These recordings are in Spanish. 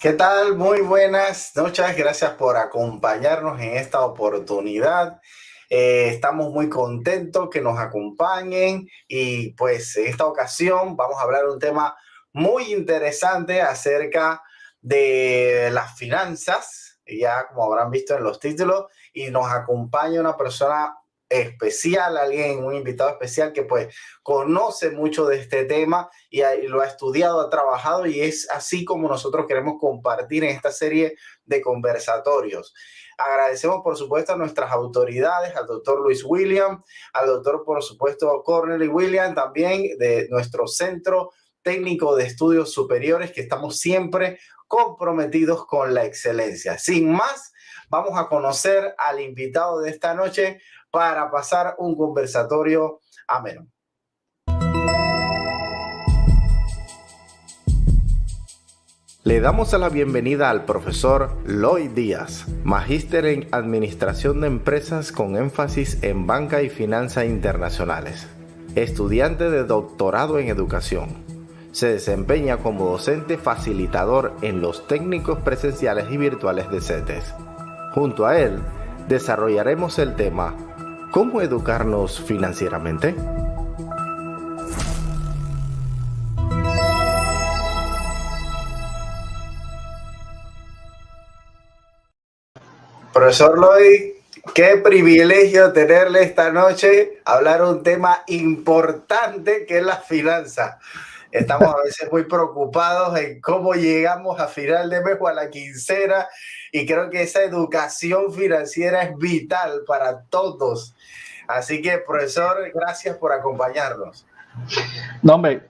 ¿Qué tal? Muy buenas noches. Gracias por acompañarnos en esta oportunidad. Estamos muy contentos que nos acompañen y pues en esta ocasión vamos a hablar de un tema muy interesante acerca de las finanzas, ya como habrán visto en los títulos, y nos acompaña una persona especial, alguien, un invitado especial que pues conoce mucho de este tema y lo ha estudiado, ha trabajado y es así como nosotros queremos compartir en esta serie de conversatorios. Agradecemos, por supuesto, a nuestras autoridades, al doctor Luis William, al doctor, por supuesto, Cornely William, también de nuestro Centro Técnico de Estudios Superiores, que estamos siempre comprometidos con la excelencia. Sin más, vamos a conocer al invitado de esta noche para pasar un conversatorio ameno. Le damos la bienvenida al profesor Lloyd Díaz, magíster en Administración de Empresas con énfasis en Banca y Finanzas Internacionales, estudiante de doctorado en Educación. Se desempeña como docente facilitador en los técnicos presenciales y virtuales de CETES. Junto a él, desarrollaremos el tema ¿Cómo educarnos financieramente? Profesor Lloyd, qué privilegio tenerle esta noche a hablar un tema importante que es la finanza. Estamos a veces muy preocupados en cómo llegamos a final de mes o a la quincena y creo que esa educación financiera es vital para todos. Así que, profesor, gracias por acompañarnos. No, hombre,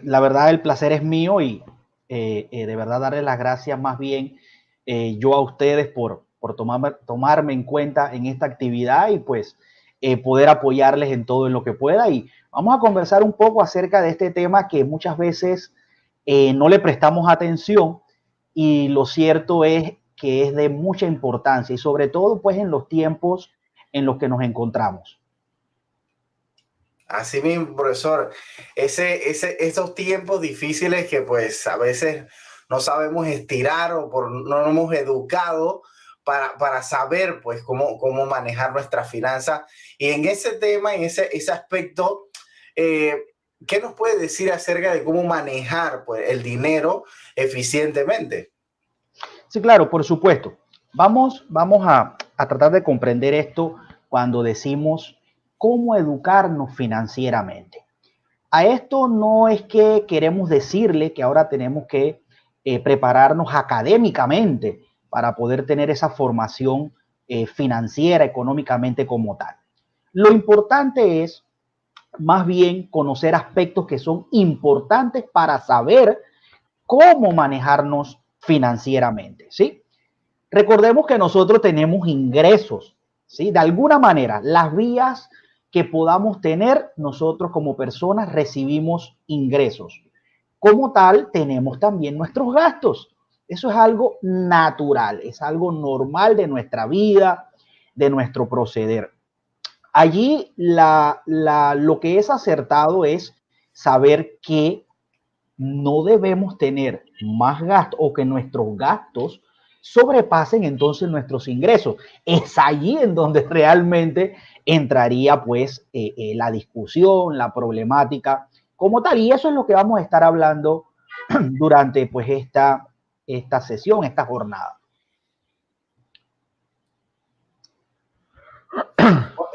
la verdad el placer es mío y de verdad darles las gracias más bien yo a ustedes por tomarme en cuenta en esta actividad y pues poder apoyarles en todo en lo que pueda. Y vamos a conversar un poco acerca de este tema que muchas veces no le prestamos atención y lo cierto es que es de mucha importancia y sobre todo pues en los tiempos en los que nos encontramos. Así mismo, profesor, esos tiempos difíciles que pues a veces no sabemos estirar o no nos hemos educado para saber pues cómo manejar nuestras finanzas. Y en ese tema, en ese aspecto, eh, ¿qué nos puede decir acerca de cómo manejar pues, el dinero eficientemente? Sí, claro, por supuesto. Vamos a tratar de comprender esto cuando decimos cómo educarnos financieramente. A esto no es que queremos decirle que ahora tenemos que prepararnos académicamente para poder tener esa formación financiera, económicamente como tal. Lo importante es más bien conocer aspectos que son importantes para saber cómo manejarnos financieramente, ¿sí? Recordemos que nosotros tenemos ingresos, ¿sí? De alguna manera, las vías que podamos tener, nosotros como personas recibimos ingresos. Como tal, tenemos también nuestros gastos. Eso es algo natural, es algo normal de nuestra vida, de nuestro proceder. Allí lo que es acertado es saber que no debemos tener más gastos o que nuestros gastos sobrepasen entonces nuestros ingresos. Es allí en donde realmente entraría pues la discusión, la problemática como tal. Y eso es lo que vamos a estar hablando durante pues esta sesión, esta jornada.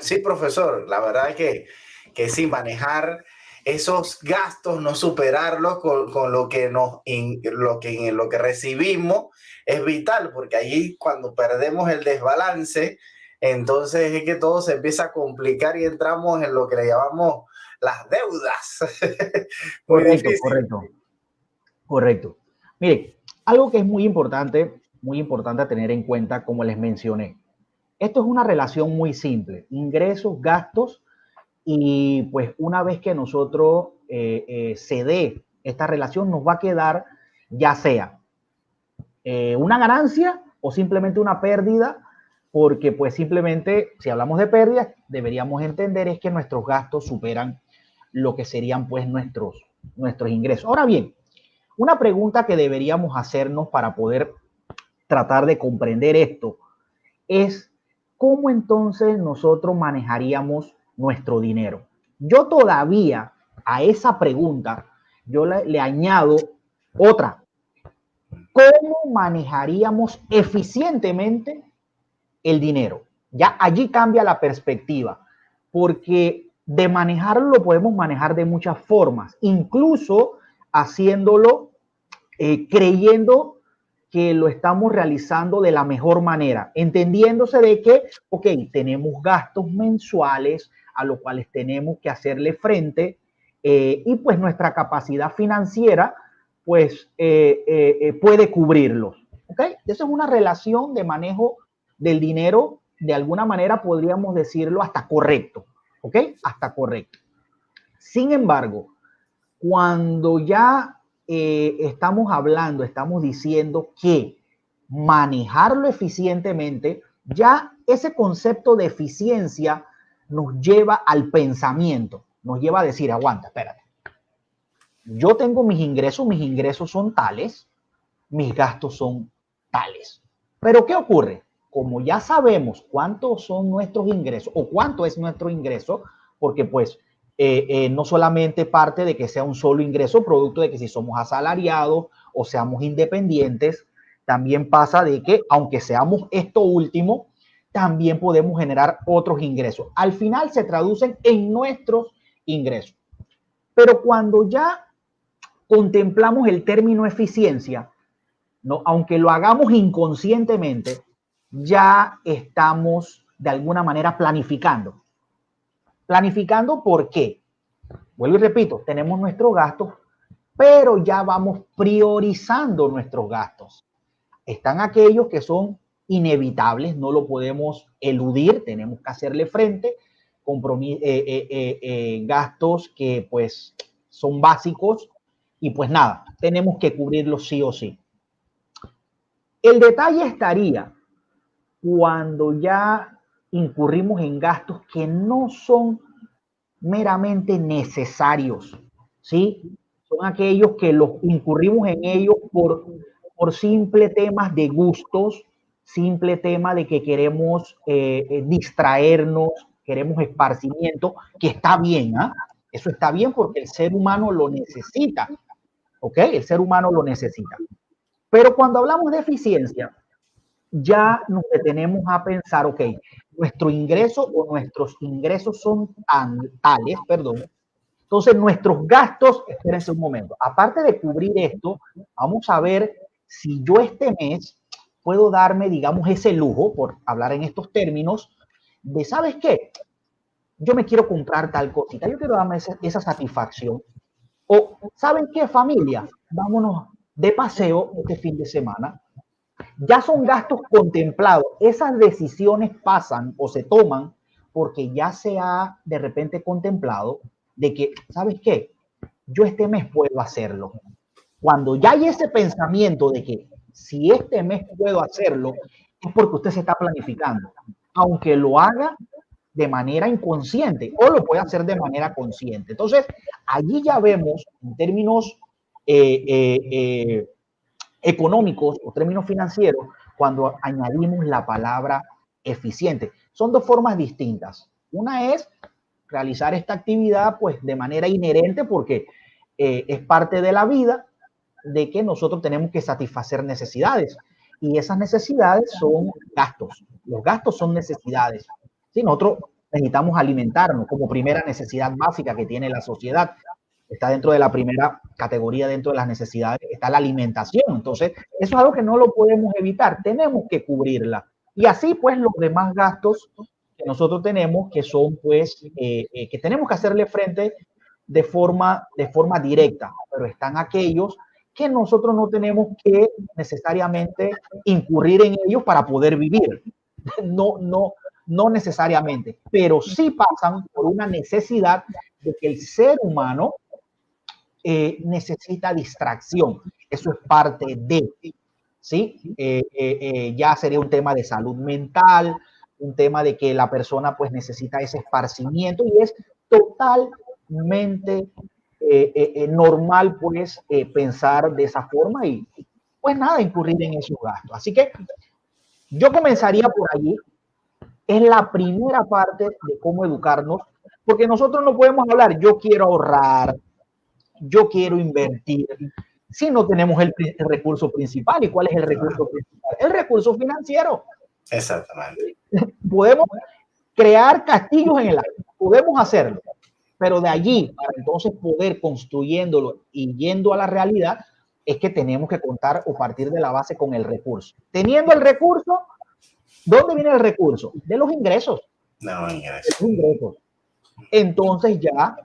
Sí, profesor, la verdad es que sí, manejar esos gastos, no superarlos con lo que lo que recibimos es vital, porque allí cuando perdemos el desbalance, entonces es que todo se empieza a complicar y entramos en lo que le llamamos las deudas. Muy Correcto, difícil. correcto, correcto. Mire, algo que es muy importante tener en cuenta, como les mencioné. Esto es una relación muy simple, ingresos, gastos, y pues una vez que nosotros se dé esta relación, nos va a quedar ya sea una ganancia o simplemente una pérdida, porque pues simplemente si hablamos de pérdidas, deberíamos entender es que nuestros gastos superan lo que serían pues nuestros ingresos. Ahora bien, Una pregunta que deberíamos hacernos para poder tratar de comprender esto es cómo entonces nosotros manejaríamos nuestro dinero. Yo todavía a esa pregunta yo le añado otra. ¿Cómo manejaríamos eficientemente el dinero? Ya allí cambia la perspectiva, porque de manejarlo lo podemos manejar de muchas formas, incluso haciéndolo creyendo que lo estamos realizando de la mejor manera, entendiéndose de que, ok, tenemos gastos mensuales a los cuales tenemos que hacerle frente y pues nuestra capacidad financiera pues puede cubrirlos. ¿Ok? Esa es una relación de manejo del dinero, de alguna manera podríamos decirlo hasta correcto. ¿Ok? Hasta correcto. Sin embargo, cuando ya estamos hablando, estamos diciendo que manejarlo eficientemente, ya ese concepto de eficiencia nos lleva al pensamiento, nos lleva a decir, aguanta, espérate, yo tengo mis ingresos son tales, mis gastos son tales. Pero ¿qué ocurre? Como ya sabemos cuántos son nuestros ingresos o cuánto es nuestro ingreso, porque pues no solamente parte de que sea un solo ingreso, producto de que si somos asalariados o seamos independientes, también pasa de que aunque seamos esto último, también podemos generar otros ingresos. Al final se traducen en nuestros ingresos. Pero cuando ya contemplamos el término eficiencia, ¿no? Aunque lo hagamos inconscientemente, ya estamos de alguna manera planificando. ¿Planificando por qué? Vuelvo y repito, tenemos nuestros gastos, pero ya vamos priorizando nuestros gastos. Están aquellos que son inevitables, no lo podemos eludir, tenemos que hacerle frente, gastos que pues son básicos y pues nada, tenemos que cubrirlos sí o sí. El detalle estaría cuando ya incurrimos en gastos que no son meramente necesarios, ¿sí? Son aquellos que los incurrimos en ellos por simple temas de gustos, simple tema de que queremos distraernos, queremos esparcimiento, que está bien, ¿ah? Eso está bien porque el ser humano lo necesita, ¿ok? El ser humano lo necesita. Pero cuando hablamos de eficiencia, ya nos detenemos a pensar, ok, nuestro ingreso o nuestros ingresos son tales, perdón. Entonces, nuestros gastos, espérense un momento, aparte de cubrir esto, vamos a ver si yo este mes puedo darme, digamos, ese lujo, por hablar en estos términos, de, ¿sabes qué? Yo me quiero comprar tal cosita, yo quiero darme esa satisfacción. O, ¿saben qué, familia? Vámonos de paseo este fin de semana. Ya son gastos contemplados. Esas decisiones pasan o se toman porque ya se ha de repente contemplado de que, ¿sabes qué? Yo este mes puedo hacerlo. Cuando ya hay ese pensamiento de que si este mes puedo hacerlo, es porque usted se está planificando. Aunque lo haga de manera inconsciente o lo puede hacer de manera consciente. Entonces, allí ya vemos en términos económicos o términos financieros cuando añadimos la palabra eficiente. Son dos formas distintas. Una es realizar esta actividad pues de manera inherente porque es parte de la vida de que nosotros tenemos que satisfacer necesidades y esas necesidades son gastos. Los gastos son necesidades. ¿Sí? Nosotros necesitamos alimentarnos como primera necesidad básica que tiene la sociedad. Está dentro de la primera categoría, dentro de las necesidades, está la alimentación. Entonces, eso es algo que no lo podemos evitar, tenemos que cubrirla. Y así, pues, los demás gastos que nosotros tenemos, que son, pues, que tenemos que hacerle frente de forma directa, pero están aquellos que nosotros no tenemos que necesariamente incurrir en ellos para poder vivir. No necesariamente, pero sí pasan por una necesidad de que el ser humano necesita distracción. Eso es parte de, ¿sí? Ya sería un tema de salud mental, un tema de que la persona pues necesita ese esparcimiento y es totalmente normal pues pensar de esa forma y pues nada, incurrir en esos gastos. Así que yo comenzaría por allí. Es la primera parte de cómo educarnos, porque nosotros no podemos hablar, yo quiero ahorrar, yo quiero invertir, si no tenemos el recurso principal. ¿Y cuál es el recurso principal? El recurso financiero. Exactamente. Podemos crear castillos en el aire, podemos hacerlo, pero de allí, para entonces poder construyéndolo y yendo a la realidad, es que tenemos que contar o partir de la base con el recurso. Teniendo el recurso, ¿dónde viene el recurso? De los ingresos. No, ingresos. De los ingresos. Entonces ya,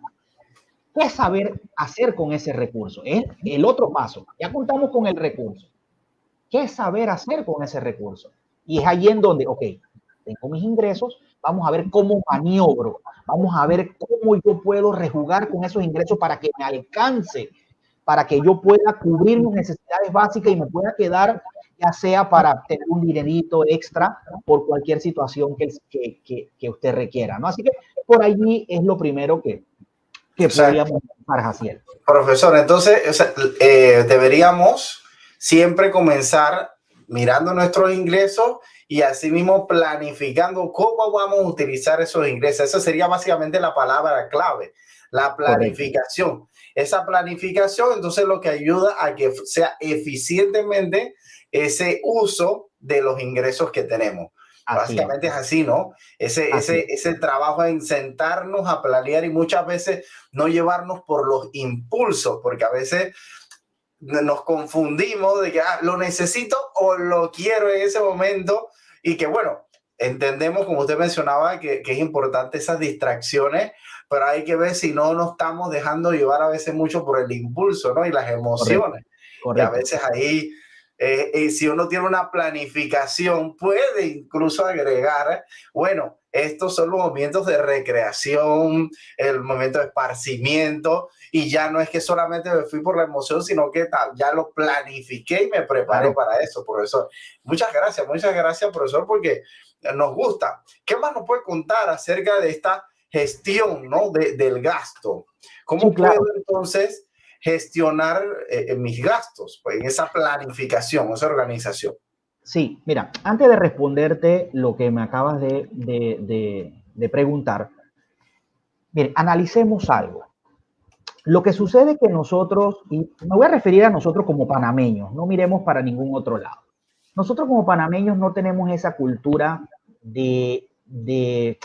¿qué saber hacer con ese recurso? Es el otro paso. Ya contamos con el recurso. ¿Qué saber hacer con ese recurso? Y es allí en donde, ok, tengo mis ingresos, vamos a ver cómo maniobro, vamos a ver cómo yo puedo rejugar con esos ingresos para que me alcance, para que yo pueda cubrir mis necesidades básicas y me pueda quedar, ya sea para tener un dinerito extra por cualquier situación que usted requiera, ¿no? Así que por allí es lo primero que podríamos hacer. Profesor, entonces, o sea, deberíamos siempre comenzar mirando nuestros ingresos y asimismo planificando cómo vamos a utilizar esos ingresos. Esa sería básicamente la palabra clave, la planificación. Correcto. Esa planificación, entonces, lo que ayuda a que sea eficientemente ese uso de los ingresos que tenemos. Básicamente es así, ¿no? Ese trabajo en sentarnos a planear y muchas veces no llevarnos por los impulsos, porque a veces nos confundimos de que lo necesito o lo quiero en ese momento y que bueno, entendemos, como usted mencionaba, que es importante esas distracciones, pero hay que ver si no nos estamos dejando llevar a veces mucho por el impulso, ¿no? Y las emociones. Correcto. Y a veces ahí, si uno tiene una planificación, puede incluso agregar, bueno, estos son los momentos de recreación, el momento de esparcimiento, y ya no es que solamente me fui por la emoción, sino que ya lo planifiqué y me preparé para eso, profesor. Muchas gracias, profesor, porque nos gusta. ¿Qué más nos puede contar acerca de esta gestión, ¿no? del gasto? ¿Cómo puedo entonces gestionar mis gastos pues, en esa planificación, esa organización? Sí, mira, antes de responderte lo que me acabas de preguntar, mire, analicemos algo. Lo que sucede es que nosotros, y me voy a referir a nosotros como panameños, no miremos para ningún otro lado. Nosotros como panameños no tenemos esa cultura de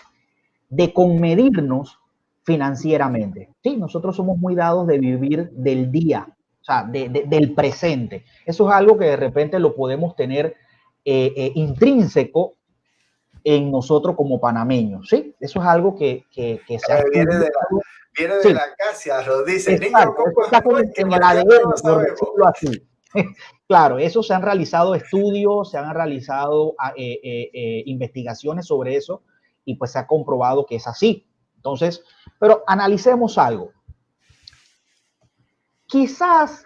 conmedirnos financieramente. Sí, nosotros somos muy dados de vivir del día, o sea, del presente. Eso es algo que de repente lo podemos tener intrínseco en nosotros como panameños, ¿sí? Eso es algo que se ha estudiado. Viene de la casa, lo dice. Exacto, niño, eso está en el ADN, por decirlo así. Claro, eso se han realizado estudios, se han realizado investigaciones sobre eso y pues se ha comprobado que es así. Entonces, pero analicemos algo. Quizás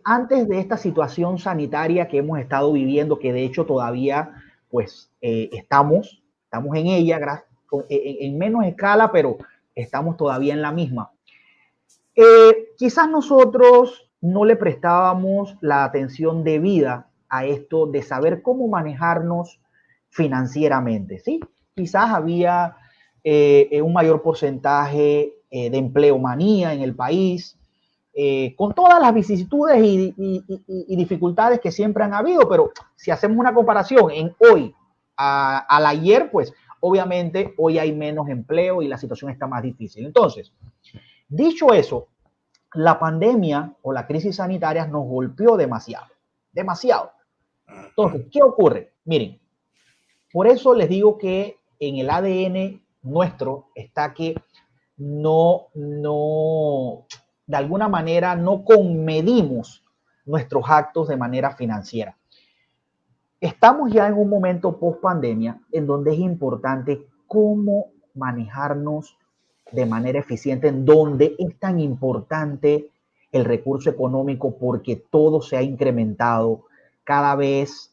antes de esta situación sanitaria que hemos estado viviendo, que de hecho todavía pues estamos en ella en menos escala, pero estamos todavía en la misma. Quizás nosotros no le prestábamos la atención debida a esto de saber cómo manejarnos financieramente, ¿sí? Quizás había un mayor porcentaje de empleomanía en el país, con todas las vicisitudes y dificultades que siempre han habido, pero si hacemos una comparación en hoy al ayer, pues obviamente hoy hay menos empleo y la situación está más difícil. Entonces, dicho eso, la pandemia o la crisis sanitaria nos golpeó demasiado. Entonces, ¿qué ocurre? Miren, por eso les digo que en el ADN nuestro está que de alguna manera no conmedimos nuestros actos de manera financiera. Estamos ya en un momento post pandemia en donde es importante cómo manejarnos de manera eficiente, en donde es tan importante el recurso económico porque todo se ha incrementado, cada vez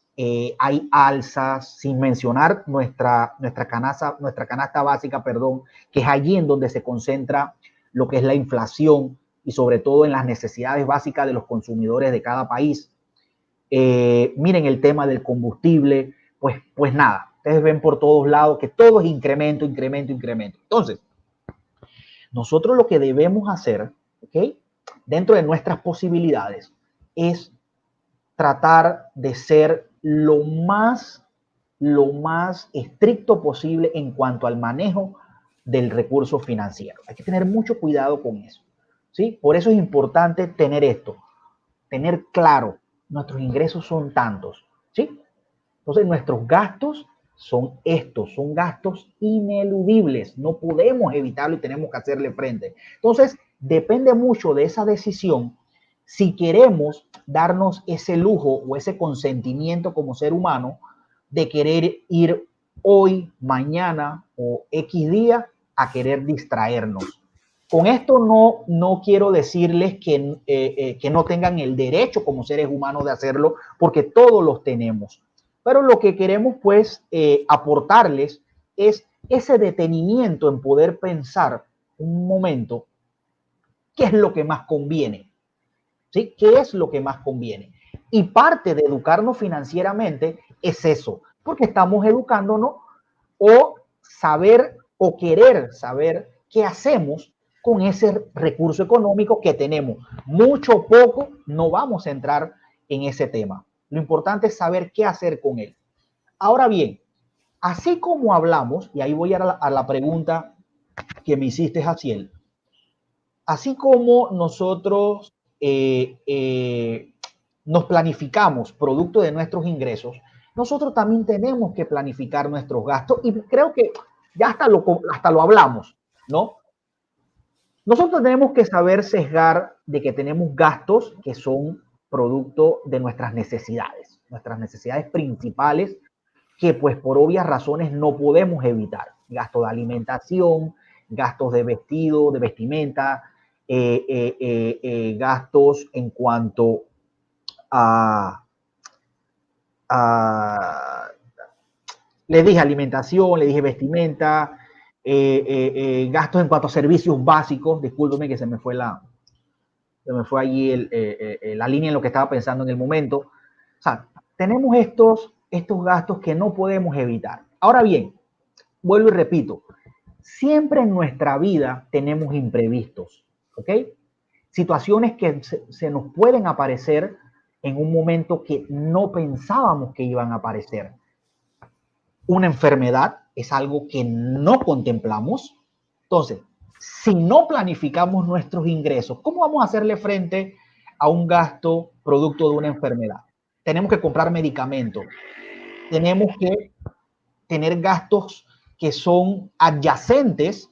hay alzas, sin mencionar nuestra canasta básica, perdón, que es allí en donde se concentra lo que es la inflación y sobre todo en las necesidades básicas de los consumidores de cada país. Miren el tema del combustible, pues nada, ustedes ven por todos lados que todo es incremento, incremento, incremento. Entonces, nosotros lo que debemos hacer, ¿ok?, dentro de nuestras posibilidades, es tratar de ser lo más estricto posible en cuanto al manejo del recurso financiero. Hay que tener mucho cuidado con eso, ¿sí? Por eso es importante tener esto, tener claro, nuestros ingresos son tantos, ¿sí? Entonces nuestros gastos son estos, son gastos ineludibles, no podemos evitarlo y tenemos que hacerle frente. Entonces depende mucho de esa decisión si queremos darnos ese lujo o ese consentimiento como ser humano de querer ir hoy, mañana o X día a querer distraernos. Con esto no quiero decirles que no tengan el derecho como seres humanos de hacerlo, porque todos los tenemos. Pero lo que queremos pues aportarles es ese detenimiento en poder pensar un momento qué es lo que más conviene. ¿Sí? ¿Qué es lo que más conviene? Y parte de educarnos financieramente es eso, porque estamos educándonos o saber o querer saber qué hacemos con ese recurso económico que tenemos. Mucho o poco, no vamos a entrar en ese tema. Lo importante es saber qué hacer con él. Ahora bien, así como hablamos, y ahí voy a la pregunta que me hiciste, Jaciel, así como nosotros nos planificamos producto de nuestros ingresos, nosotros también tenemos que planificar nuestros gastos y creo que ya hasta lo hablamos, ¿no? Nosotros tenemos que saber sesgar de que tenemos gastos que son producto de nuestras necesidades principales que pues por obvias razones no podemos evitar. Gastos de alimentación, gastos de vestido, de vestimenta, gastos en cuanto a les dije alimentación, les dije vestimenta, gastos en cuanto a servicios básicos. Discúlpeme que se me fue allí la línea en lo que estaba pensando en el momento. O sea, tenemos estos gastos que no podemos evitar. Ahora bien, vuelvo y repito, siempre en nuestra vida tenemos imprevistos, ¿ok? Situaciones que se nos pueden aparecer en un momento que no pensábamos que iban a aparecer. Una enfermedad es algo que no contemplamos. Entonces, si no planificamos nuestros ingresos, ¿cómo vamos a hacerle frente a un gasto producto de una enfermedad? Tenemos que comprar medicamentos, tenemos que tener gastos que son adyacentes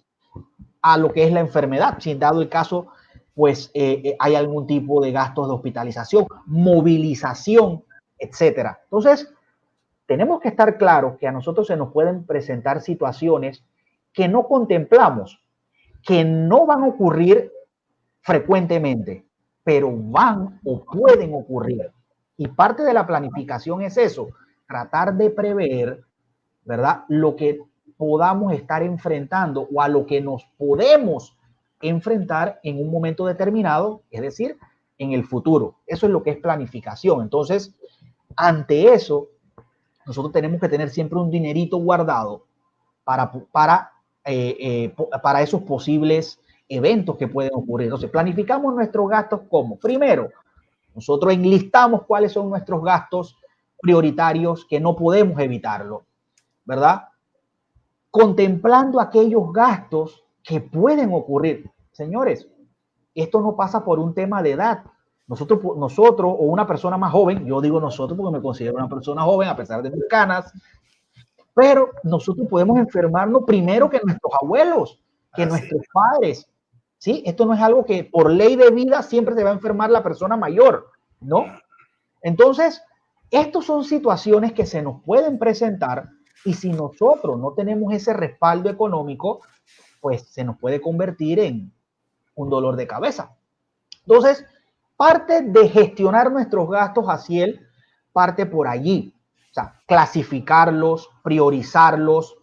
a lo que es la enfermedad. Si dado el caso, pues hay algún tipo de gastos de hospitalización, movilización, etcétera. Entonces, tenemos que estar claros que a nosotros se nos pueden presentar situaciones que no contemplamos, que no van a ocurrir frecuentemente, pero van o pueden ocurrir. Y parte de la planificación es eso, tratar de prever, ¿verdad?, lo que podamos estar enfrentando o a lo que nos podemos enfrentar en un momento determinado, es decir, en el futuro. Eso es lo que es planificación. Entonces, ante eso, nosotros tenemos que tener siempre un dinerito guardado para esos posibles eventos que pueden ocurrir. Entonces, planificamos nuestros gastos como, primero, nosotros enlistamos cuáles son nuestros gastos prioritarios que no podemos evitarlo, ¿verdad? Contemplando aquellos gastos que pueden ocurrir. Señores, esto no pasa por un tema de edad. Nosotros o una persona más joven, yo digo nosotros porque me considero una persona joven a pesar de mis canas, pero nosotros podemos enfermarnos primero que nuestros abuelos, que nuestros padres. ¿Sí? Esto no es algo que por ley de vida siempre se va a enfermar la persona mayor, ¿no? Entonces, estas son situaciones que se nos pueden presentar y si nosotros no tenemos ese respaldo económico, pues se nos puede convertir en un dolor de cabeza. Entonces, parte de gestionar nuestros gastos, Jaciel, parte por allí. O sea, clasificarlos, priorizarlos,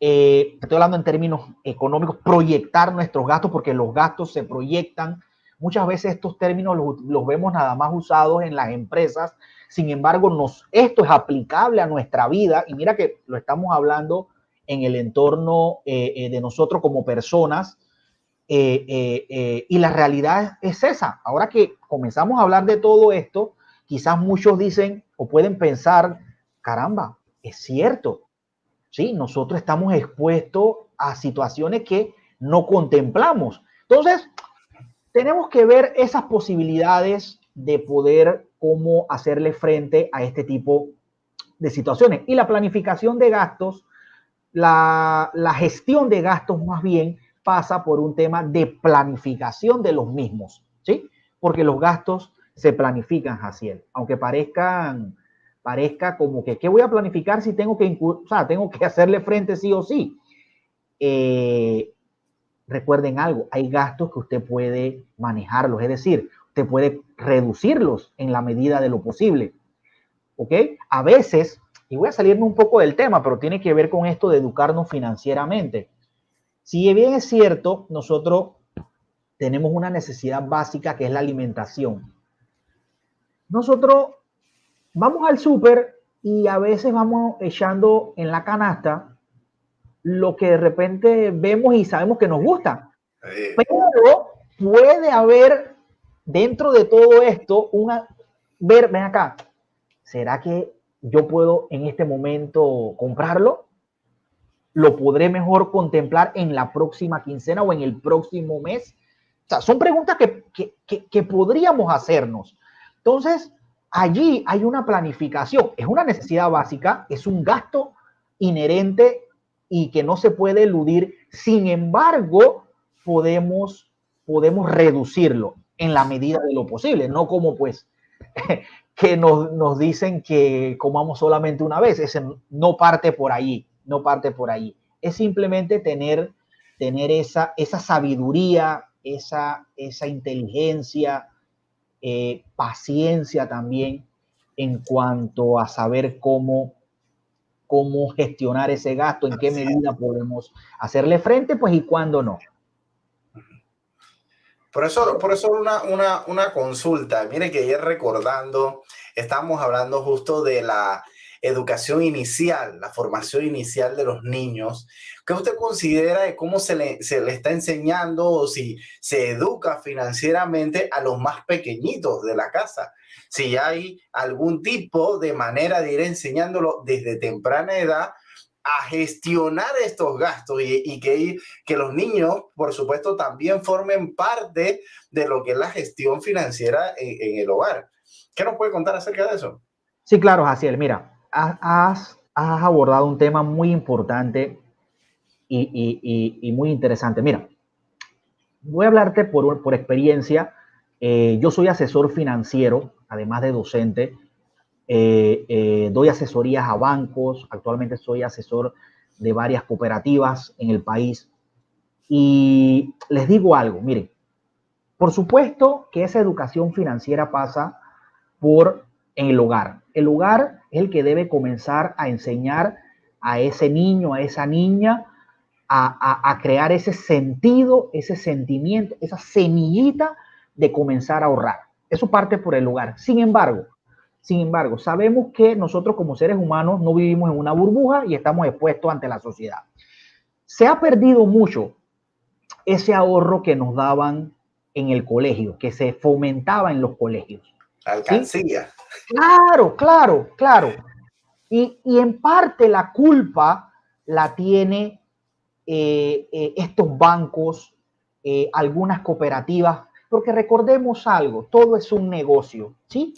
estoy hablando en términos económicos, proyectar nuestros gastos, porque los gastos se proyectan. Muchas veces estos términos los vemos nada más usados en las empresas. Sin embargo, esto es aplicable a nuestra vida, y mira que lo estamos hablando en el entorno de nosotros como personas, y la realidad es esa. Ahora que comenzamos a hablar de todo esto, quizás muchos dicen o pueden pensar, caramba, es cierto, ¿sí? Nosotros estamos expuestos a situaciones que no contemplamos. Entonces, tenemos que ver esas posibilidades de poder cómo hacerle frente a este tipo de situaciones. Y la planificación de gastos, la gestión de gastos más bien pasa por un tema de planificación de los mismos, ¿sí? Porque los gastos se planifican, Jaciel, aunque parezca como que, ¿qué voy a planificar si tengo que, o sea, tengo que hacerle frente sí o sí? Recuerden algo, hay gastos que usted puede manejarlos, es decir, usted puede reducirlos en la medida de lo posible, ¿ok? A veces, y voy a salirme un poco del tema, pero tiene que ver con esto de educarnos financieramente. Si bien es cierto, nosotros tenemos una necesidad básica que es la alimentación. Nosotros vamos al súper y a veces vamos echando en la canasta lo que de repente vemos y sabemos que nos gusta. Pero puede haber dentro de todo esto ven acá, ¿será que yo puedo en este momento comprarlo? ¿Lo podré mejor contemplar en la próxima quincena o en el próximo mes? O sea, son preguntas que podríamos hacernos. Entonces, allí hay una planificación. Es una necesidad básica, es un gasto inherente y que no se puede eludir. Sin embargo, podemos reducirlo en la medida de lo posible, no como pues que nos dicen que comamos solamente una vez. Ese no parte por ahí, no parte por ahí. Es simplemente tener esa sabiduría, esa inteligencia, paciencia también en cuanto a saber cómo gestionar ese gasto, en qué medida podemos hacerle frente, pues, y cuándo no. Por eso una consulta. Mire que ayer recordando, estábamos hablando justo de la educación inicial, la formación inicial de los niños. ¿Qué usted considera de cómo se le está enseñando o si se educa financieramente a los más pequeñitos de la casa? Si hay algún tipo de manera de ir enseñándolo desde temprana edad a gestionar estos gastos y que los niños, por supuesto, también formen parte de lo que es la gestión financiera en el hogar. ¿Qué nos puede contar acerca de eso? Sí, claro, Jaciel, mira, has abordado un tema muy importante y muy interesante. Mira, voy a hablarte por experiencia. Yo soy asesor financiero, además de docente. Doy asesorías a bancos. Actualmente soy asesor de varias cooperativas en el país. Y les digo algo, miren, por supuesto que esa educación financiera pasa por en el hogar. El hogar es el que debe comenzar a enseñar a ese niño, a esa niña, a crear ese sentido, ese sentimiento, esa semillita de comenzar a ahorrar. Eso parte por el hogar. Sin embargo, sabemos que nosotros como seres humanos no vivimos en una burbuja y estamos expuestos ante la sociedad. Se ha perdido mucho ese ahorro que nos daban en el colegio, que se fomentaba en los colegios. Alcancía. ¿Sí? Claro, claro, claro. Y en parte la culpa la tiene estos bancos, algunas cooperativas, porque recordemos algo, todo es un negocio, ¿sí?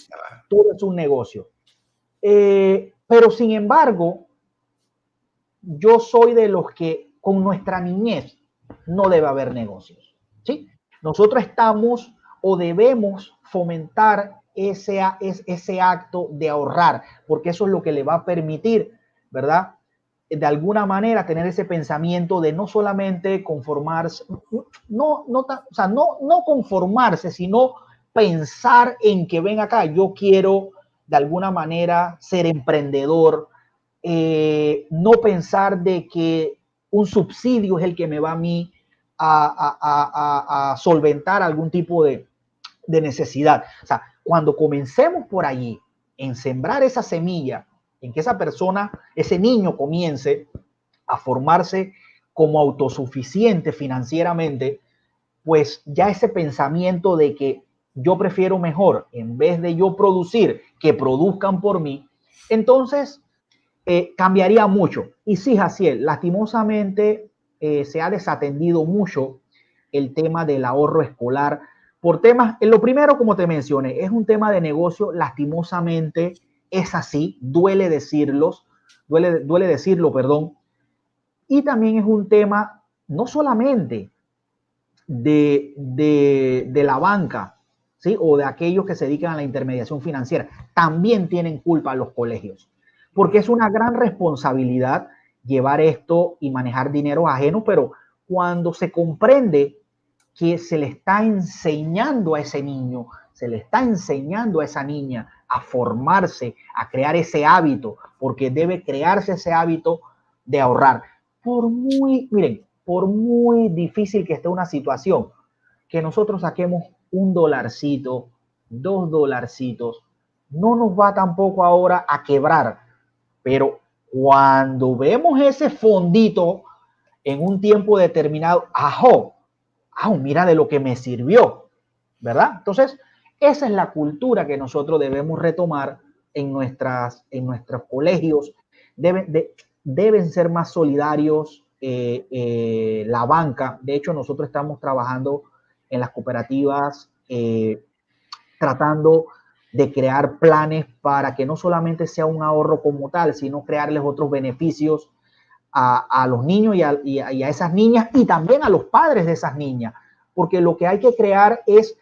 Todo es un negocio. Pero sin embargo, yo soy de los que con nuestra niñez no debe haber negocios, ¿sí? Nosotros estamos o debemos fomentar ese acto de ahorrar, porque eso es lo que le va a permitir, ¿verdad? De alguna manera tener ese pensamiento de no solamente conformarse, no conformarse, sino pensar en que ven acá, yo quiero de alguna manera ser emprendedor, no pensar de que un subsidio es el que me va a mí a solventar algún tipo de necesidad. O sea, cuando comencemos por allí, en sembrar esa semilla, en que esa persona, ese niño comience a formarse como autosuficiente financieramente, pues ya ese pensamiento de que yo prefiero mejor, en vez de yo producir, que produzcan por mí, entonces cambiaría mucho. Y sí, Jaciel, lastimosamente se ha desatendido mucho el tema del ahorro escolar por temas, lo primero, como te mencioné, es un tema de negocio, lastimosamente es así, duele decirlo, perdón, y también es un tema no solamente de la banca, ¿sí? O de aquellos que se dedican a la intermediación financiera, también tienen culpa los colegios, porque es una gran responsabilidad llevar esto y manejar dinero ajeno, pero cuando se comprende que se le está enseñando a ese niño, se le está enseñando a esa niña a formarse, a crear ese hábito, porque debe crearse ese hábito de ahorrar. Miren, por muy difícil que esté una situación, que nosotros saquemos $1, $2, no nos va tampoco ahora a quebrar, pero cuando vemos ese fondito en un tiempo determinado, ¡ajo! Mira de lo que me sirvió, ¿verdad? Entonces, esa es la cultura que nosotros debemos retomar en nuestros colegios. Deben ser más solidarios la banca. De hecho, nosotros estamos trabajando en las cooperativas tratando de crear planes para que no solamente sea un ahorro como tal, sino crearles otros beneficios a los niños y a esas niñas y también a los padres de esas niñas, porque lo que hay que crear es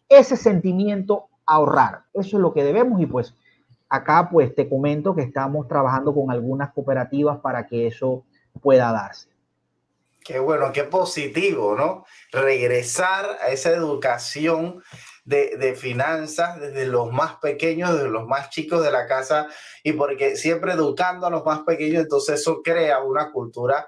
ese sentimiento a ahorrar. Eso es lo que debemos y pues acá pues te comento que estamos trabajando con algunas cooperativas para que eso pueda darse. Qué bueno, qué positivo, ¿no? Regresar a esa educación de finanzas desde los más pequeños, desde los más chicos de la casa, y porque siempre educando a los más pequeños, entonces eso crea una cultura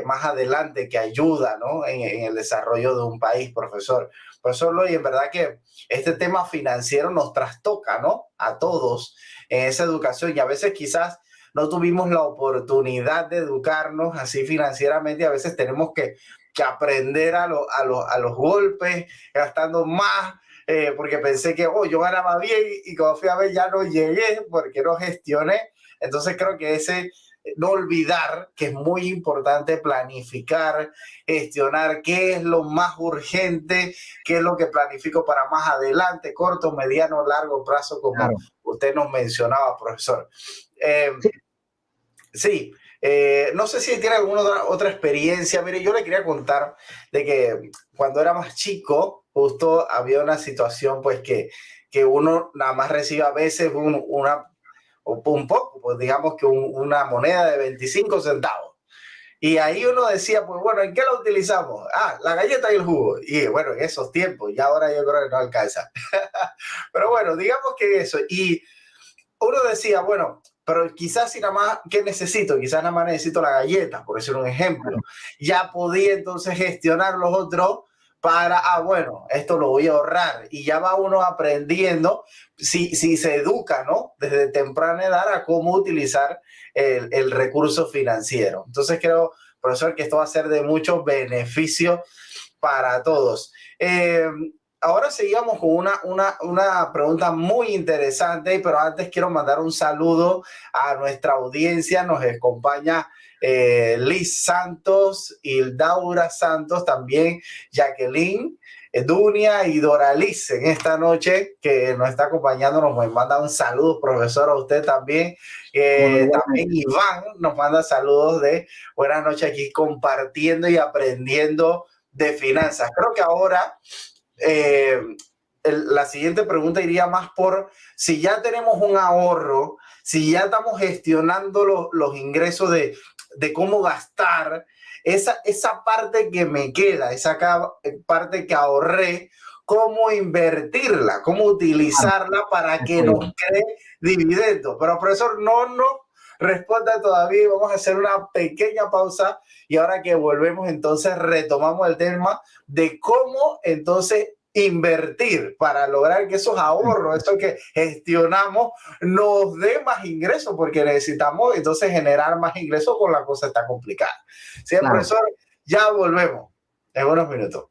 más adelante que ayuda, ¿no? En el desarrollo de un país, profesor. Profesor Loy, en verdad que este tema financiero nos trastoca, ¿no? A todos en esa educación y a veces quizás no tuvimos la oportunidad de educarnos así financieramente y a veces tenemos que aprender a los golpes, gastando más, porque pensé que yo ganaba bien y como fui a ver ya no llegué porque no gestioné. Entonces creo que ese no olvidar que es muy importante planificar, gestionar qué es lo más urgente, qué es lo que planifico para más adelante, corto, mediano, largo plazo, como Claro. usted nos mencionaba, profesor. Eh, Sí. Sí, no sé si tiene alguna otra experiencia. Mire, yo le quería contar de que cuando era más chico, justo había una situación pues que uno nada más recibe a veces un poco, pues digamos que una moneda de 25 centavos. Y ahí uno decía, pues bueno, ¿en qué lo utilizamos? La galleta y el jugo. Y bueno, en esos tiempos, ya ahora yo creo que no alcanza. Pero bueno, digamos que eso. Y uno decía, bueno, pero quizás si nada más, ¿qué necesito? Quizás nada más necesito la galleta, por decir un ejemplo. Ya podía entonces gestionar los otros para, bueno, esto lo voy a ahorrar. Y ya va uno aprendiendo, si se educa, ¿no? Desde temprana edad a cómo utilizar el recurso financiero. Entonces creo, profesor, que esto va a ser de mucho beneficio para todos. Ahora seguimos con una pregunta muy interesante, pero antes quiero mandar un saludo a nuestra audiencia. Nos acompaña Liz Santos, Hildaura Santos, también Jacqueline, Dunia y Doralice en esta noche que nos está acompañando. Nos manda un saludo, profesor, a usted también. Bueno, También igualmente. Iván nos manda saludos de buenas noches aquí compartiendo y aprendiendo de finanzas. Creo que ahora eh, la siguiente pregunta iría más por si ya tenemos un ahorro, si ya estamos gestionando los ingresos de cómo gastar, esa parte que me queda, esa parte que ahorré, cómo invertirla, cómo Claro, utilizarla para que eso nos iba. cree dividendos. Pero profesor, no responda todavía. Vamos a hacer una pequeña pausa y ahora que volvemos, entonces retomamos el tema de cómo entonces invertir para lograr que esos ahorros, eso que gestionamos, nos dé más ingresos, porque necesitamos entonces generar más ingresos con la cosa está complicada. Sí, claro. Profesor, ya volvemos en unos minutos.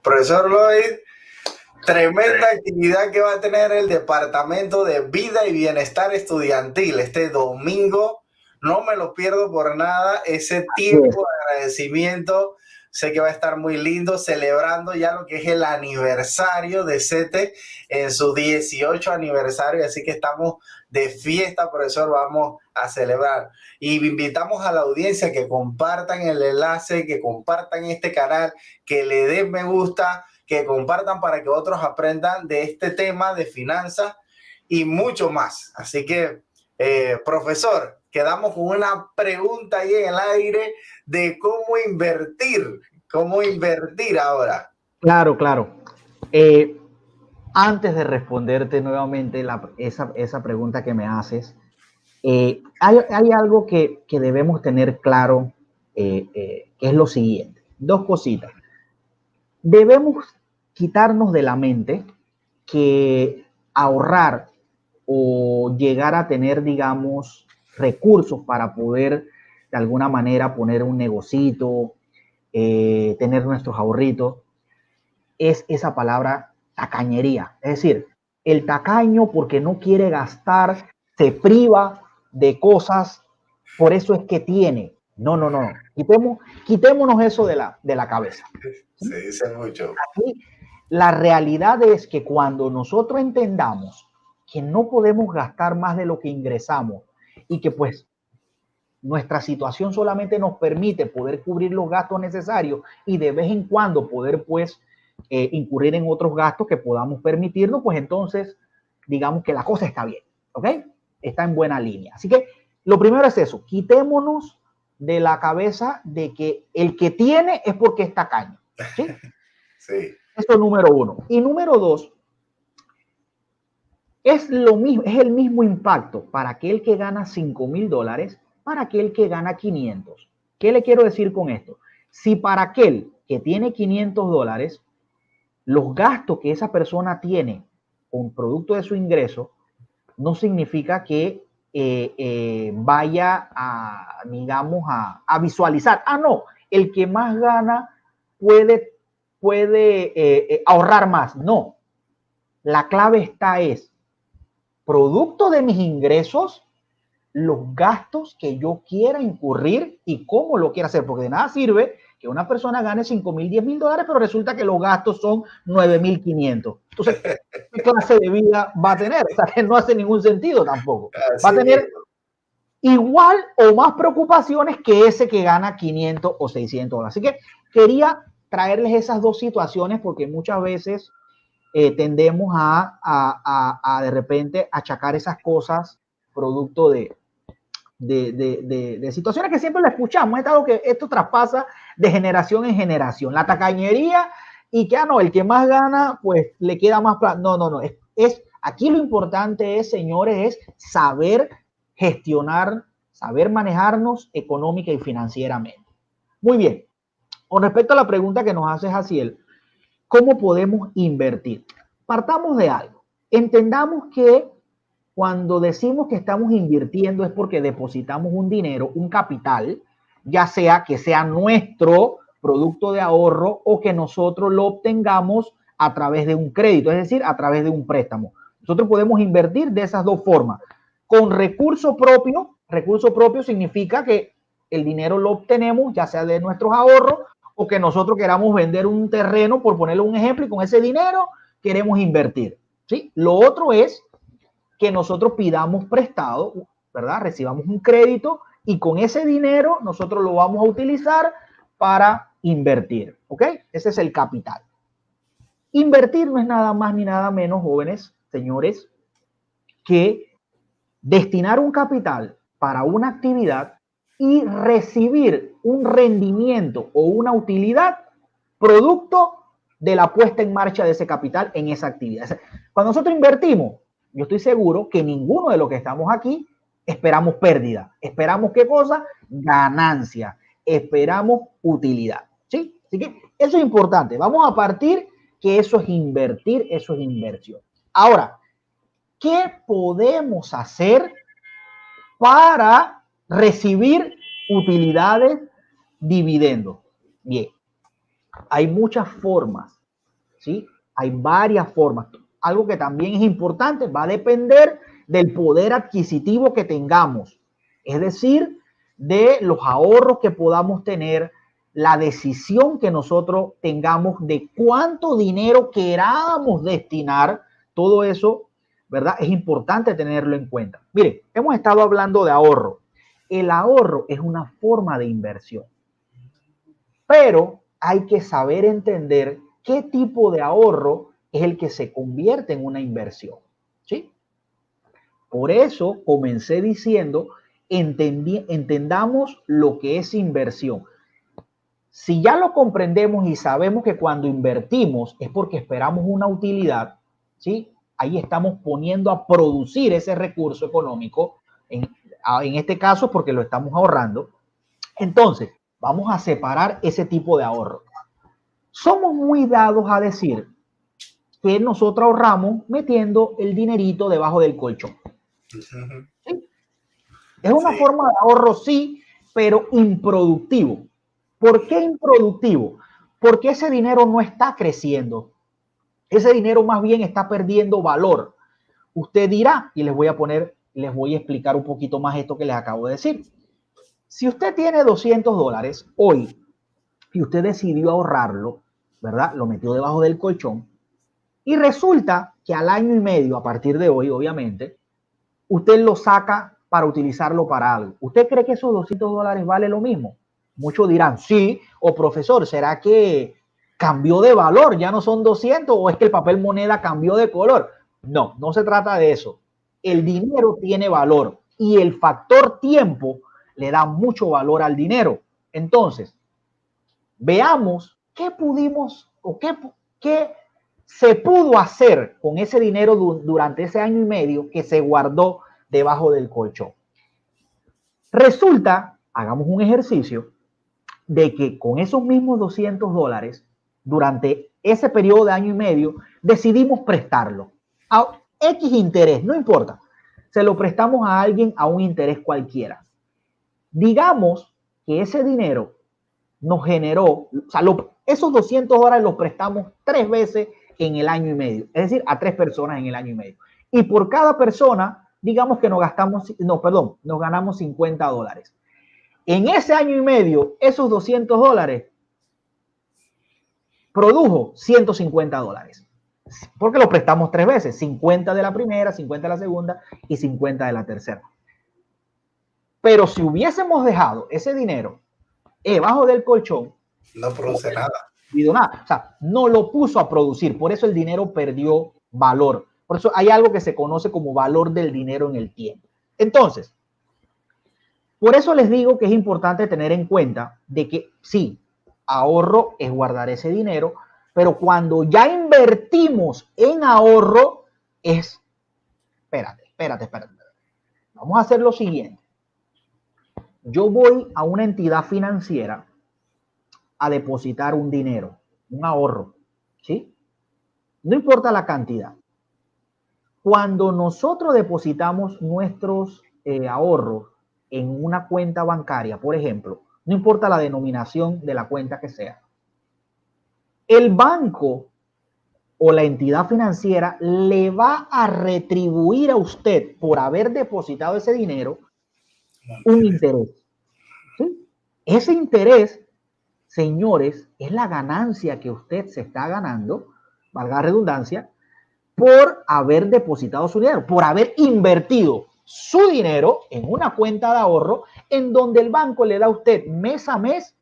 Profesor Lloyd, tremenda actividad que va a tener el Departamento de Vida y Bienestar Estudiantil este domingo. No me lo pierdo por nada. Ese tiempo de agradecimiento, sé que va a estar muy lindo, celebrando ya lo que es el aniversario de CETE en su 18 aniversario. Así que estamos de fiesta, profesor, vamos a celebrar. Y invitamos a la audiencia que compartan el enlace, que compartan este canal, que le den me gusta, que compartan para que otros aprendan de este tema de finanzas y mucho más. Así que, profesor, quedamos con una pregunta ahí en el aire de cómo invertir ahora. Claro, claro. Antes de responderte nuevamente esa pregunta que me haces, hay algo que debemos tener claro, que es lo siguiente. Dos cositas. Debemos quitarnos de la mente que ahorrar o llegar a tener, digamos, recursos para poder de alguna manera poner un negocito, tener nuestros ahorritos, es esa palabra tacañería. Es decir, el tacaño, porque no quiere gastar, se priva de cosas, por eso es que tiene. No. Quitémonos eso de la cabeza. Se dice mucho. Aquí, la realidad es que cuando nosotros entendamos que no podemos gastar más de lo que ingresamos y que pues nuestra situación solamente nos permite poder cubrir los gastos necesarios y de vez en cuando poder pues incurrir en otros gastos que podamos permitirnos, pues entonces digamos que la cosa está bien, ¿ok? Está en buena línea. Así que lo primero es eso, quitémonos de la cabeza de que el que tiene es porque es tacaño, ¿sí? Sí. Eso es número uno. Y número dos, es lo mismo, es el mismo impacto para aquel que gana $5,000, para aquel que gana 500. ¿Qué le quiero decir con esto? Si para aquel que tiene $500, los gastos que esa persona tiene con producto de su ingreso, no significa que vaya a, digamos, a visualizar. No, el que más gana puede ahorrar más. No, la clave es producto de mis ingresos, los gastos que yo quiera incurrir y cómo lo quiera hacer, porque de nada sirve que una persona gane $5,000, $10,000, pero resulta que los gastos son 9,500. Entonces, ¿qué clase de vida va a tener? O sea, que no hace ningún sentido tampoco. Va a tener igual o más preocupaciones que ese que gana 500 o $600. Así que quería traerles esas dos situaciones porque muchas veces tendemos a de repente achacar esas cosas producto de situaciones que siempre la escuchamos. Es algo que esto traspasa de generación en generación. La tacañería y que no, el que más gana, pues le queda más plata. No. Aquí lo importante es, señores, es saber gestionar, saber manejarnos económica y financieramente. Muy bien. Con respecto a la pregunta que nos hace Jaciel, ¿cómo podemos invertir? Partamos de algo. Entendamos que cuando decimos que estamos invirtiendo es porque depositamos un dinero, un capital, ya sea que sea nuestro producto de ahorro o que nosotros lo obtengamos a través de un crédito, es decir, a través de un préstamo. Nosotros podemos invertir de esas dos formas. Con recurso propio significa que el dinero lo obtenemos ya sea de nuestros ahorros o que nosotros queramos vender un terreno, por ponerle un ejemplo, y con ese dinero queremos invertir, ¿sí? Lo otro es que nosotros pidamos prestado, ¿verdad? Recibamos un crédito y con ese dinero nosotros lo vamos a utilizar para invertir, ¿ok? Ese es el capital. Invertir no es nada más ni nada menos, jóvenes, señores, que destinar un capital para una actividad y recibir un rendimiento o una utilidad producto de la puesta en marcha de ese capital en esa actividad. Cuando nosotros invertimos, yo estoy seguro que ninguno de los que estamos aquí esperamos pérdida. ¿Esperamos qué cosa? Ganancia. Esperamos utilidad. ¿Sí? Así que eso es importante. Vamos a partir que eso es invertir, eso es inversión. Ahora, ¿qué podemos hacer para recibir utilidades, dividendos? Bien, hay muchas formas, ¿sí? Hay varias formas. Algo que también es importante, va a depender del poder adquisitivo que tengamos, es decir, de los ahorros que podamos tener, la decisión que nosotros tengamos de cuánto dinero queramos destinar, todo eso, ¿verdad? Es importante tenerlo en cuenta. Miren, hemos estado hablando de ahorro. El ahorro es una forma de inversión, pero hay que saber entender qué tipo de ahorro es el que se convierte en una inversión, ¿sí? Por eso comencé diciendo, entendamos lo que es inversión. Si ya lo comprendemos y sabemos que cuando invertimos es porque esperamos una utilidad, ¿sí? Ahí estamos poniendo a producir ese recurso económico, en este caso porque lo estamos ahorrando. Entonces, vamos a separar ese tipo de ahorro. Somos muy dados a decir que nosotros ahorramos metiendo el dinerito debajo del colchón. ¿Sí? Es una forma de ahorro, sí, pero improductivo. ¿Por qué improductivo? Porque ese dinero no está creciendo. Ese dinero más bien está perdiendo valor. Usted dirá, y les voy a explicar un poquito más esto que les acabo de decir. Si usted tiene $200 hoy y usted decidió ahorrarlo, ¿verdad? Lo metió debajo del colchón y resulta que al año y medio, a partir de hoy, obviamente, usted lo saca para utilizarlo para algo. ¿Usted cree que esos $200 vale lo mismo? Muchos dirán, sí, o profesor, ¿será que cambió de valor? ¿Ya no son 200 o es que el papel moneda cambió de color? No, no se trata de eso. El dinero tiene valor y el factor tiempo le da mucho valor al dinero. Entonces, veamos qué pudimos o qué se pudo hacer con ese dinero durante ese año y medio que se guardó debajo del colchón. Resulta, hagamos un ejercicio, de que con esos mismos $200, durante ese periodo de año y medio, decidimos prestarlo a X interés, no importa. Se lo prestamos a alguien a un interés cualquiera. Digamos que ese dinero nos generó, o sea, esos $200 los prestamos 3 veces en el año y medio, es decir, a 3 personas en el año y medio. Y por cada persona, digamos que nos ganamos $50. En ese año y medio, esos $200 produjo $150. Porque lo prestamos 3 veces, 50 de la primera, 50 de la segunda y 50 de la tercera. Pero si hubiésemos dejado ese dinero debajo del colchón, no produce nada. Nada. O sea, no lo puso a producir, por eso el dinero perdió valor. Por eso hay algo que se conoce como valor del dinero en el tiempo. Entonces, por eso les digo que es importante tener en cuenta de que sí, ahorro es guardar ese dinero, pero cuando ya invertimos en ahorro es, espérate. Vamos a hacer lo siguiente. Yo voy a una entidad financiera a depositar un dinero, un ahorro, ¿sí? No importa la cantidad. Cuando nosotros depositamos nuestros ahorros en una cuenta bancaria, por ejemplo, no importa la denominación de la cuenta que sea, el banco o la entidad financiera le va a retribuir a usted por haber depositado ese dinero un interés. ¿Sí? Ese interés, señores, es la ganancia que usted se está ganando, valga la redundancia, por haber depositado su dinero, por haber invertido su dinero en una cuenta de ahorro en donde el banco le da a usted mes a mes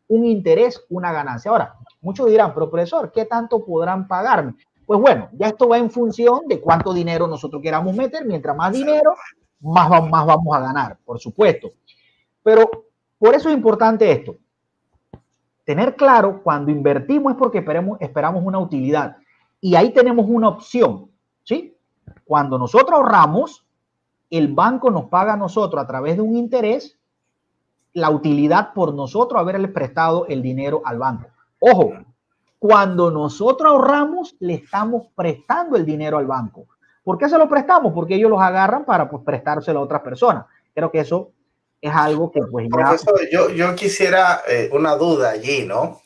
un interés, una ganancia. Ahora, muchos dirán, pero profesor, ¿qué tanto podrán pagarme? Pues bueno, ya esto va en función de cuánto dinero nosotros queramos meter. Mientras más dinero, más vamos a ganar, por supuesto. Pero por eso es importante esto. Tener claro, cuando invertimos es porque esperamos una utilidad. Y ahí tenemos una opción, ¿sí? Cuando nosotros ahorramos, el banco nos paga a nosotros a través de un interés la utilidad por nosotros haberle prestado el dinero al banco. Ojo, cuando nosotros ahorramos, le estamos prestando el dinero al banco. ¿Por qué se lo prestamos? Porque ellos los agarran para pues, prestárselo a otras personas. Creo que eso es algo que pues ya... Profesor, yo quisiera una duda allí, ¿no?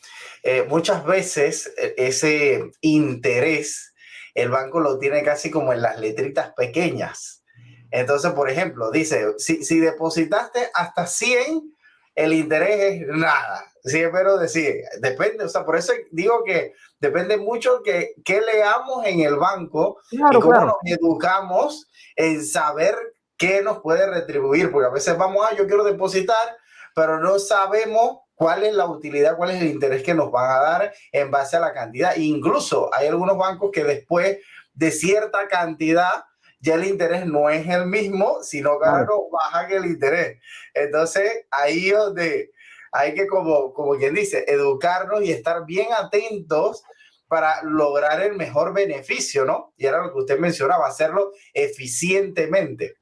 Muchas veces ese interés el banco lo tiene casi como en las letritas pequeñas. Entonces, por ejemplo, dice, si depositaste hasta 100, el interés es nada. Sí, pero decir, depende, o sea, por eso digo que depende mucho que leamos en el banco y cómo nos educamos en saber qué nos puede retribuir, porque a veces vamos yo quiero depositar, pero no sabemos cuál es la utilidad, cuál es el interés que nos van a dar en base a la cantidad. Incluso hay algunos bancos que después de cierta cantidad ya el interés no es el mismo, sino que ahora nos bajan el interés. Entonces, ahí es donde hay que, como quien dice, educarnos y estar bien atentos para lograr el mejor beneficio, ¿no? Y era lo que usted mencionaba, hacerlo eficientemente.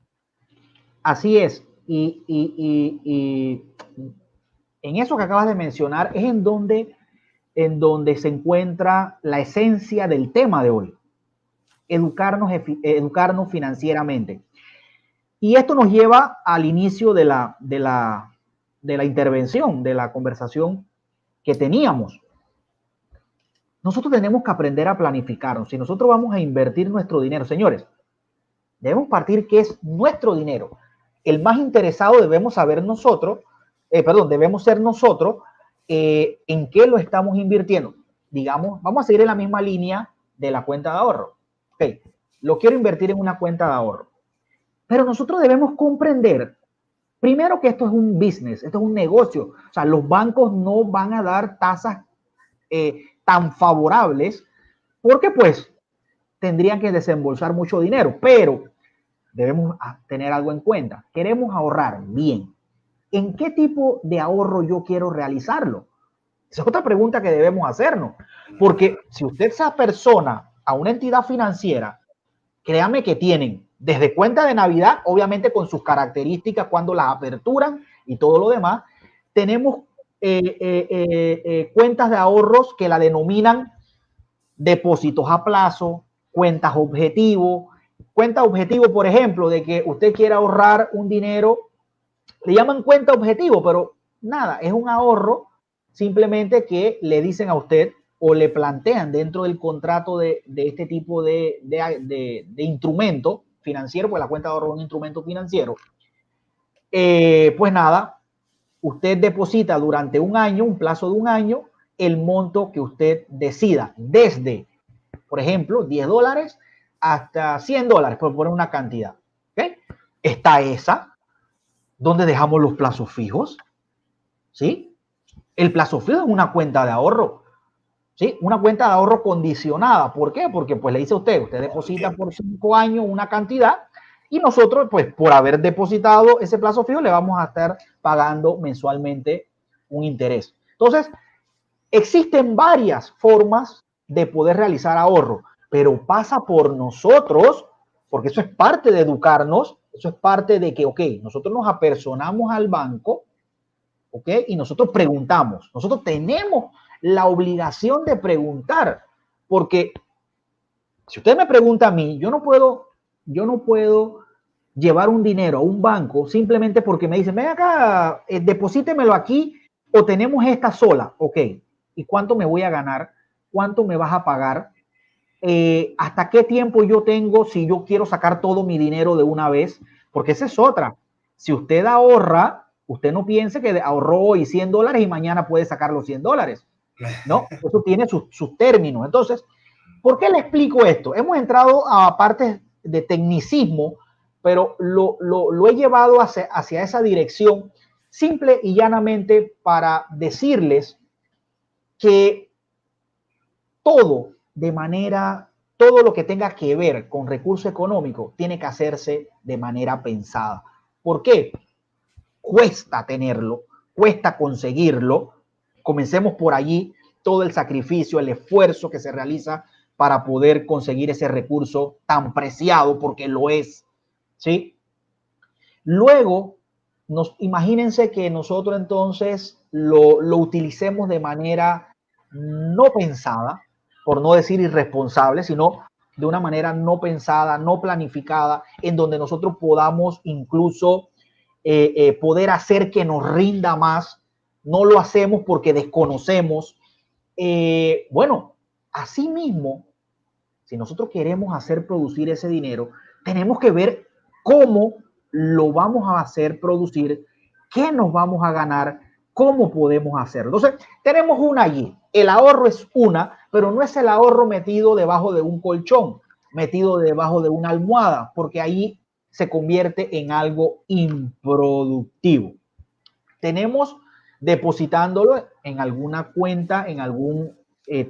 Así es. Y en eso que acabas de mencionar es en donde se encuentra la esencia del tema de hoy. Educarnos financieramente. Y esto nos lleva al inicio de la intervención, de la conversación que teníamos. Nosotros tenemos que aprender a planificarnos. Si nosotros vamos a invertir nuestro dinero, señores, debemos partir que es nuestro dinero. El más interesado debemos ser nosotros en qué lo estamos invirtiendo. Digamos, vamos a seguir en la misma línea de la cuenta de ahorro. Ok, lo quiero invertir en una cuenta de ahorro. Pero nosotros debemos comprender, primero, que esto es un business, esto es un negocio. O sea, los bancos no van a dar tasas tan favorables porque pues tendrían que desembolsar mucho dinero. Pero debemos tener algo en cuenta. Queremos ahorrar bien. ¿En qué tipo de ahorro yo quiero realizarlo? Esa es otra pregunta que debemos hacernos. Porque si usted se apersona a una entidad financiera, créame que tienen desde cuenta de Navidad, obviamente con sus características cuando las aperturan y todo lo demás. Tenemos cuentas de ahorros que la denominan depósitos a plazo, cuentas objetivo. Cuenta objetivo, por ejemplo, de que usted quiere ahorrar un dinero, le llaman cuenta objetivo, pero nada, es un ahorro simplemente que le dicen a usted o le plantean dentro del contrato de este tipo de instrumento financiero, pues la cuenta de ahorro es un instrumento financiero. Pues nada, usted deposita durante un año, un plazo de un año, el monto que usted decida, desde, por ejemplo, $10 hasta $100, por poner una cantidad. ¿Okay? Está esa, donde dejamos los plazos fijos. ¿Sí? El plazo fijo es una cuenta de ahorro. ¿Sí? Una cuenta de ahorro condicionada. ¿Por qué? Porque pues le dice a usted deposita por 5 años una cantidad y nosotros pues por haber depositado ese plazo fijo le vamos a estar pagando mensualmente un interés. Entonces, existen varias formas de poder realizar ahorro, pero pasa por nosotros, porque eso es parte de educarnos, eso es parte de que, ok, nosotros nos apersonamos al banco, ok, y nosotros preguntamos, nosotros tenemos la obligación de preguntar, porque si usted me pregunta a mí, yo no puedo llevar un dinero a un banco simplemente porque me dicen, ven acá, deposítemelo aquí o tenemos esta sola, ok, ¿y cuánto me voy a ganar? ¿Cuánto me vas a pagar? ¿Hasta qué tiempo yo tengo si yo quiero sacar todo mi dinero de una vez? Porque esa es otra. Si usted ahorra, usted no piense que ahorró hoy $100 y mañana puede sacar los $100. No, eso tiene sus términos. Entonces, ¿Por qué le explico esto? Hemos entrado a partes de tecnicismo, pero lo he llevado hacia esa dirección simple y llanamente para decirles que todo lo que tenga que ver con recurso económico tiene que hacerse de manera pensada. ¿Por qué? Cuesta tenerlo, cuesta conseguirlo. Comencemos por allí, todo el sacrificio, el esfuerzo que se realiza para poder conseguir ese recurso tan preciado, porque lo es, ¿sí? Luego, imagínense que nosotros entonces lo utilicemos de manera no pensada, por no decir irresponsable, sino de una manera no pensada, no planificada, en donde nosotros podamos incluso poder hacer que nos rinda más. No lo hacemos porque desconocemos. Bueno, asimismo, si nosotros queremos hacer producir ese dinero, tenemos que ver cómo lo vamos a hacer producir, qué nos vamos a ganar, cómo podemos hacerlo. Entonces, tenemos una allí. El ahorro es una, pero no es el ahorro metido debajo de un colchón, metido debajo de una almohada, porque ahí se convierte en algo improductivo. Tenemos depositándolo en alguna cuenta, en algún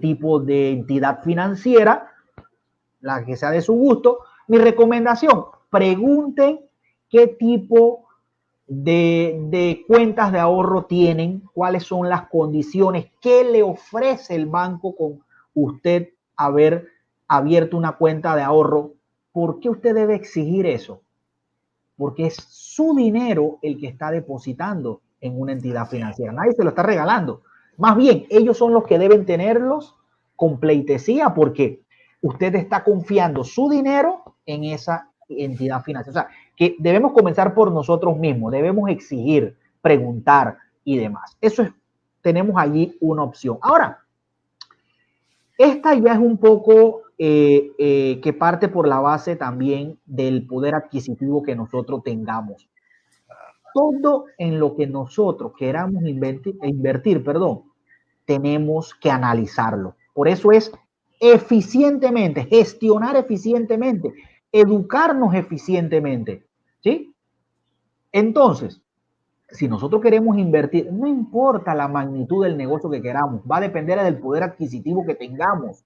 tipo de entidad financiera, la que sea de su gusto. Mi recomendación, pregunten qué tipo de cuentas de ahorro tienen, cuáles son las condiciones, qué le ofrece el banco con usted haber abierto una cuenta de ahorro. ¿Por qué usted debe exigir eso? Porque es su dinero el que está depositando en una entidad financiera. Nadie se lo está regalando. Más bien, ellos son los que deben tenerlos con pleitesía porque usted está confiando su dinero en esa entidad financiera. O sea, que debemos comenzar por nosotros mismos, debemos exigir, preguntar y demás. Eso es, tenemos allí una opción. Ahora, esta ya es un poco que parte por la base también del poder adquisitivo que nosotros tengamos. Todo en lo que nosotros queramos invertir, tenemos que analizarlo. Por eso es eficientemente, gestionar eficientemente, educarnos eficientemente, ¿sí? Entonces, si nosotros queremos invertir, no importa la magnitud del negocio que queramos, va a depender del poder adquisitivo que tengamos.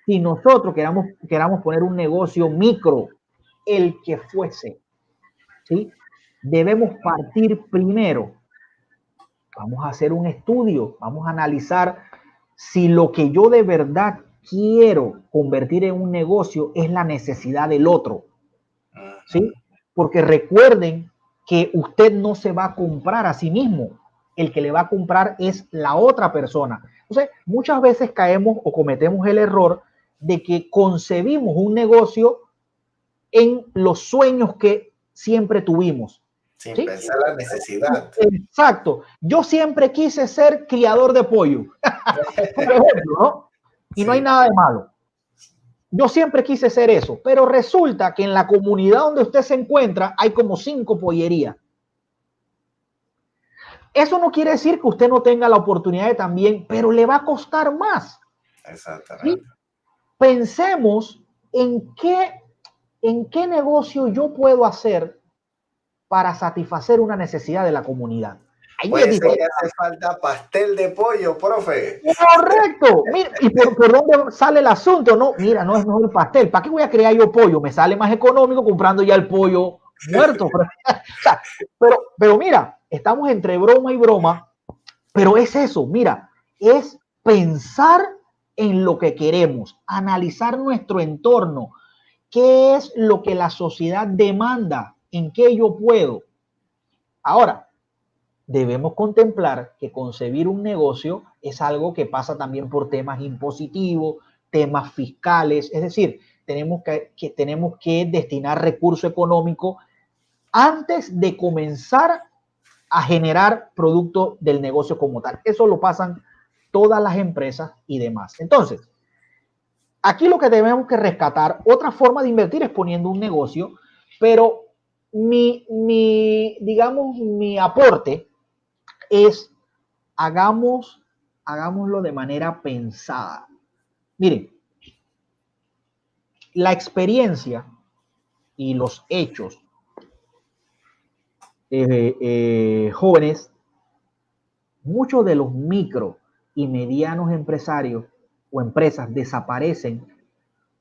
Si nosotros queramos poner un negocio micro, el que fuese, ¿sí? Debemos partir primero. Vamos a hacer un estudio, vamos a analizar si lo que yo de verdad quiero convertir en un negocio es la necesidad del otro, ¿sí? Porque recuerden que usted no se va a comprar a sí mismo, el que le va a comprar es la otra persona. Entonces, muchas veces caemos o cometemos el error de que concebimos un negocio en los sueños que siempre tuvimos. Sin ¿Sí? pensar la necesidad. Exacto. Yo siempre quise ser criador de pollo, por ejemplo, ¿no? Y sí, no hay nada de malo. Yo siempre quise ser eso, pero resulta que en la comunidad donde usted se encuentra hay como 5 pollerías. Eso no quiere decir que usted no tenga la oportunidad de también, pero le va a costar más. Exactamente. ¿Sí? Pensemos en qué negocio yo puedo hacer para satisfacer una necesidad de la comunidad. Ahí puede ser que hace falta pastel de pollo, profe. Correcto. Mira, ¿y por dónde sale el asunto? No, mira, no es el pastel. ¿Para qué voy a crear yo pollo? Me sale más económico comprando ya el pollo muerto. pero mira, estamos entre broma y broma, pero es eso, mira, es pensar en lo que queremos, analizar nuestro entorno, qué es lo que la sociedad demanda, en qué yo puedo. Ahora, debemos contemplar que concebir un negocio es algo que pasa también por temas impositivos, temas fiscales, es decir, tenemos que destinar recurso económico antes de comenzar a generar producto del negocio como tal. Eso lo pasan todas las empresas y demás. Entonces, aquí lo que tenemos que rescatar, otra forma de invertir es poniendo un negocio, pero digamos, mi aporte es hagámoslo de manera pensada. Miren, la experiencia y los hechos, jóvenes, muchos de los micro y medianos empresarios o empresas desaparecen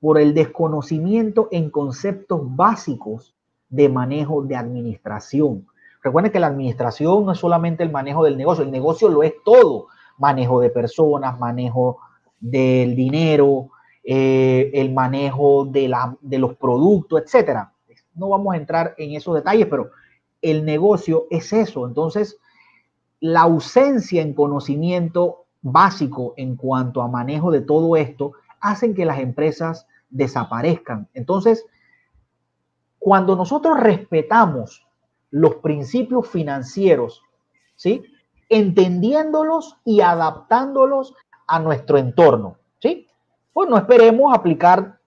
por el desconocimiento en conceptos básicos de manejo de administración. Recuerden que la administración no es solamente el manejo del negocio, el negocio lo es todo. Manejo de personas, manejo del dinero, el manejo de los productos, etcétera. No vamos a entrar en esos detalles, pero el negocio es eso. Entonces, la ausencia en conocimiento básico en cuanto a manejo de todo esto hacen que las empresas desaparezcan. Entonces, cuando nosotros respetamos los principios financieros, ¿sí? Entendiéndolos y adaptándolos a nuestro entorno, ¿sí? Pues no esperemos aplicar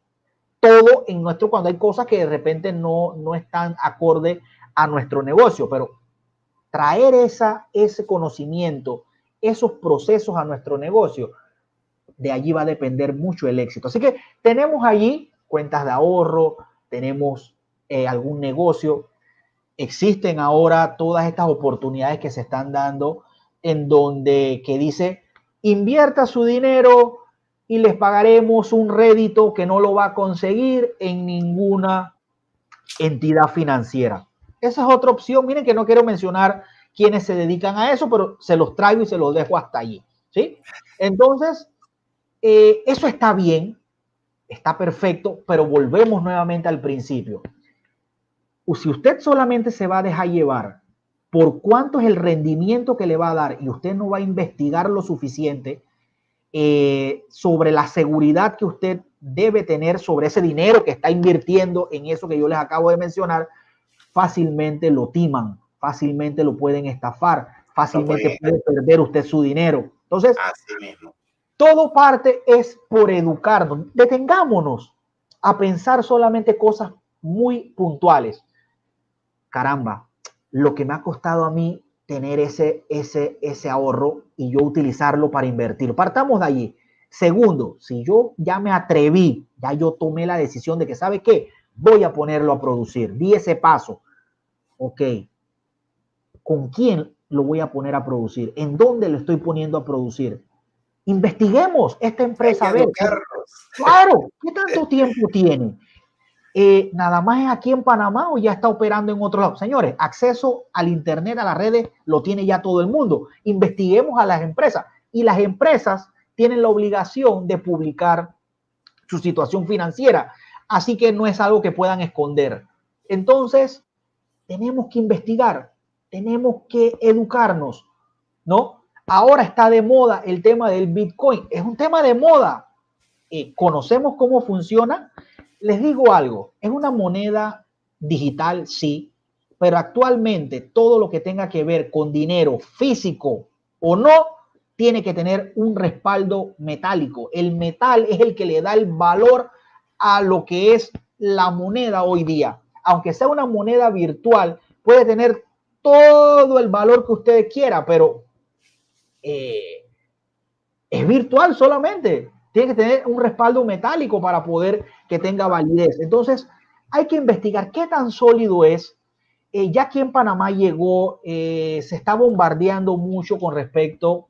todo en nuestro, cuando hay cosas que de repente no están acorde a nuestro negocio, pero traer ese conocimiento, esos procesos a nuestro negocio, de allí va a depender mucho el éxito. Así que tenemos allí cuentas de ahorro, tenemos algún negocio. Existen ahora todas estas oportunidades que se están dando en donde que dice, invierta su dinero y les pagaremos un rédito que no lo va a conseguir en ninguna entidad financiera. Esa es otra opción. Miren que no quiero mencionar quiénes se dedican a eso, pero se los traigo y se los dejo hasta allí, ¿sí? Entonces, eso está bien, está perfecto, pero volvemos nuevamente al principio. Si usted solamente se va a dejar llevar por cuánto es el rendimiento que le va a dar y usted no va a investigar lo suficiente sobre la seguridad que usted debe tener sobre ese dinero que está invirtiendo en eso que yo les acabo de mencionar, fácilmente lo timan, fácilmente lo pueden estafar, fácilmente puede perder usted su dinero. Entonces, así mismo. Todo parte es por educarnos. Detengámonos a pensar solamente cosas muy puntuales. Caramba, lo que me ha costado a mí tener ese ahorro y yo utilizarlo para invertir. Partamos de allí. Segundo, si yo ya me atreví, ya yo tomé la decisión de que, ¿sabe qué? Voy a ponerlo a producir. Di ese paso. Ok. ¿Con quién lo voy a poner a producir? ¿En dónde lo estoy poniendo a producir? Investiguemos esta empresa. A ver, claro, ¿qué tanto tiempo tiene? ¿Nada más es aquí en Panamá o ya está operando en otro lado? Señores, acceso al internet, a las redes, lo tiene ya todo el mundo. Investiguemos a las empresas y las empresas tienen la obligación de publicar su situación financiera, así que no es algo que puedan esconder. Entonces, tenemos que investigar, tenemos que educarnos, ¿no? Ahora está de moda el tema del Bitcoin. Es un tema de moda. ¿Conocemos cómo funciona? Les digo algo. Es una moneda digital, sí, pero actualmente todo lo que tenga que ver con dinero físico o no, tiene que tener un respaldo metálico. El metal es el que le da el valor a lo que es la moneda hoy día. Aunque sea una moneda virtual, puede tener todo el valor que usted quiera, pero es virtual solamente. Tiene que tener un respaldo metálico para poder que tenga validez. Entonces, hay que investigar qué tan sólido es. Ya aquí en Panamá llegó, se está bombardeando mucho con respecto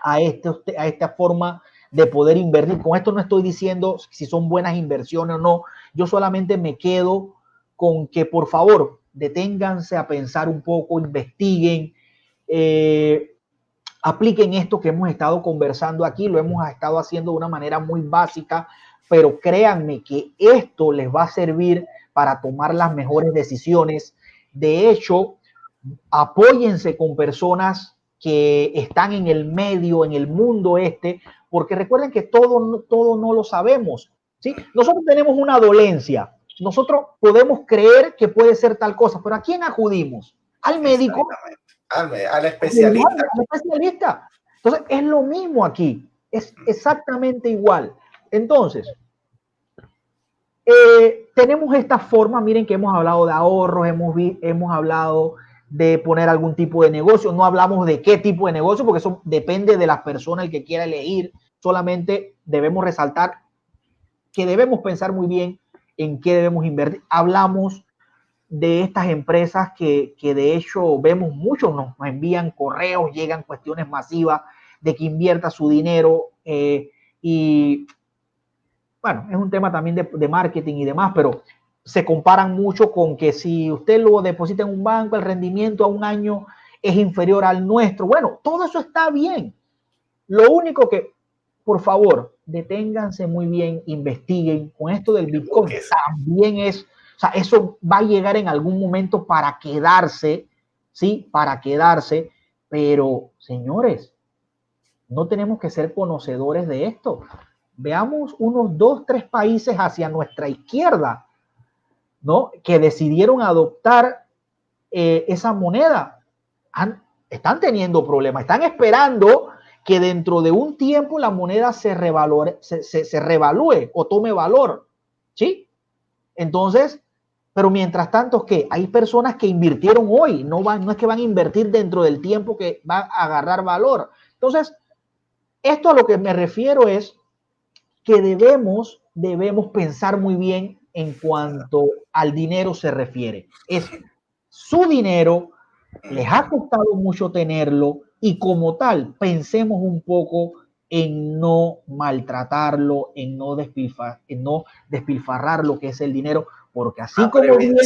a esta forma de poder invertir. Con esto no estoy diciendo si son buenas inversiones o no. Yo solamente me quedo con que, por favor, deténganse a pensar un poco, investiguen, apliquen esto que hemos estado conversando aquí. Lo hemos estado haciendo de una manera muy básica, pero créanme que esto les va a servir para tomar las mejores decisiones. De hecho, apóyense con personas que están en el medio, en el mundo porque recuerden que todo no lo sabemos, ¿sí? Nosotros tenemos una dolencia, nosotros podemos creer que puede ser tal cosa, pero ¿a quién acudimos? Al médico, al especialista. Al especialista. Entonces, es lo mismo aquí, es exactamente igual. Entonces, tenemos esta forma, miren que hemos hablado de ahorros, hemos hablado de poner algún tipo de negocio, no hablamos de qué tipo de negocio, porque eso depende de la persona el que quiera elegir, solamente debemos resaltar que debemos pensar muy bien en qué debemos invertir. Hablamos de estas empresas que de hecho vemos muchos, nos envían correos, llegan cuestiones masivas de que invierta su dinero y bueno, es un tema también de marketing y demás, pero se comparan mucho con que si usted lo deposita en un banco, el rendimiento a un año es inferior al nuestro. Bueno, todo eso está bien. Lo único que, por favor, deténganse muy bien, investiguen. Con esto del Bitcoin también es, o sea, eso va a llegar en algún momento para quedarse, ¿sí? Para quedarse. Pero, señores, no tenemos que ser conocedores de esto. Veamos unos 2, 3 países hacia nuestra izquierda, ¿no? Que decidieron adoptar esa moneda. Están teniendo problemas, están esperando que dentro de un tiempo la moneda se revalúe o tome valor, ¿sí? Entonces, pero mientras tanto, ¿qué? Hay personas que invirtieron hoy, no es que van a invertir dentro del tiempo que va a agarrar valor. Entonces, esto a lo que me refiero es que debemos pensar muy bien en cuanto al dinero se refiere. Es su dinero, les ha costado mucho tenerlo y como tal, pensemos un poco en no maltratarlo, en no despilfarrar lo que es el dinero, porque así como viene,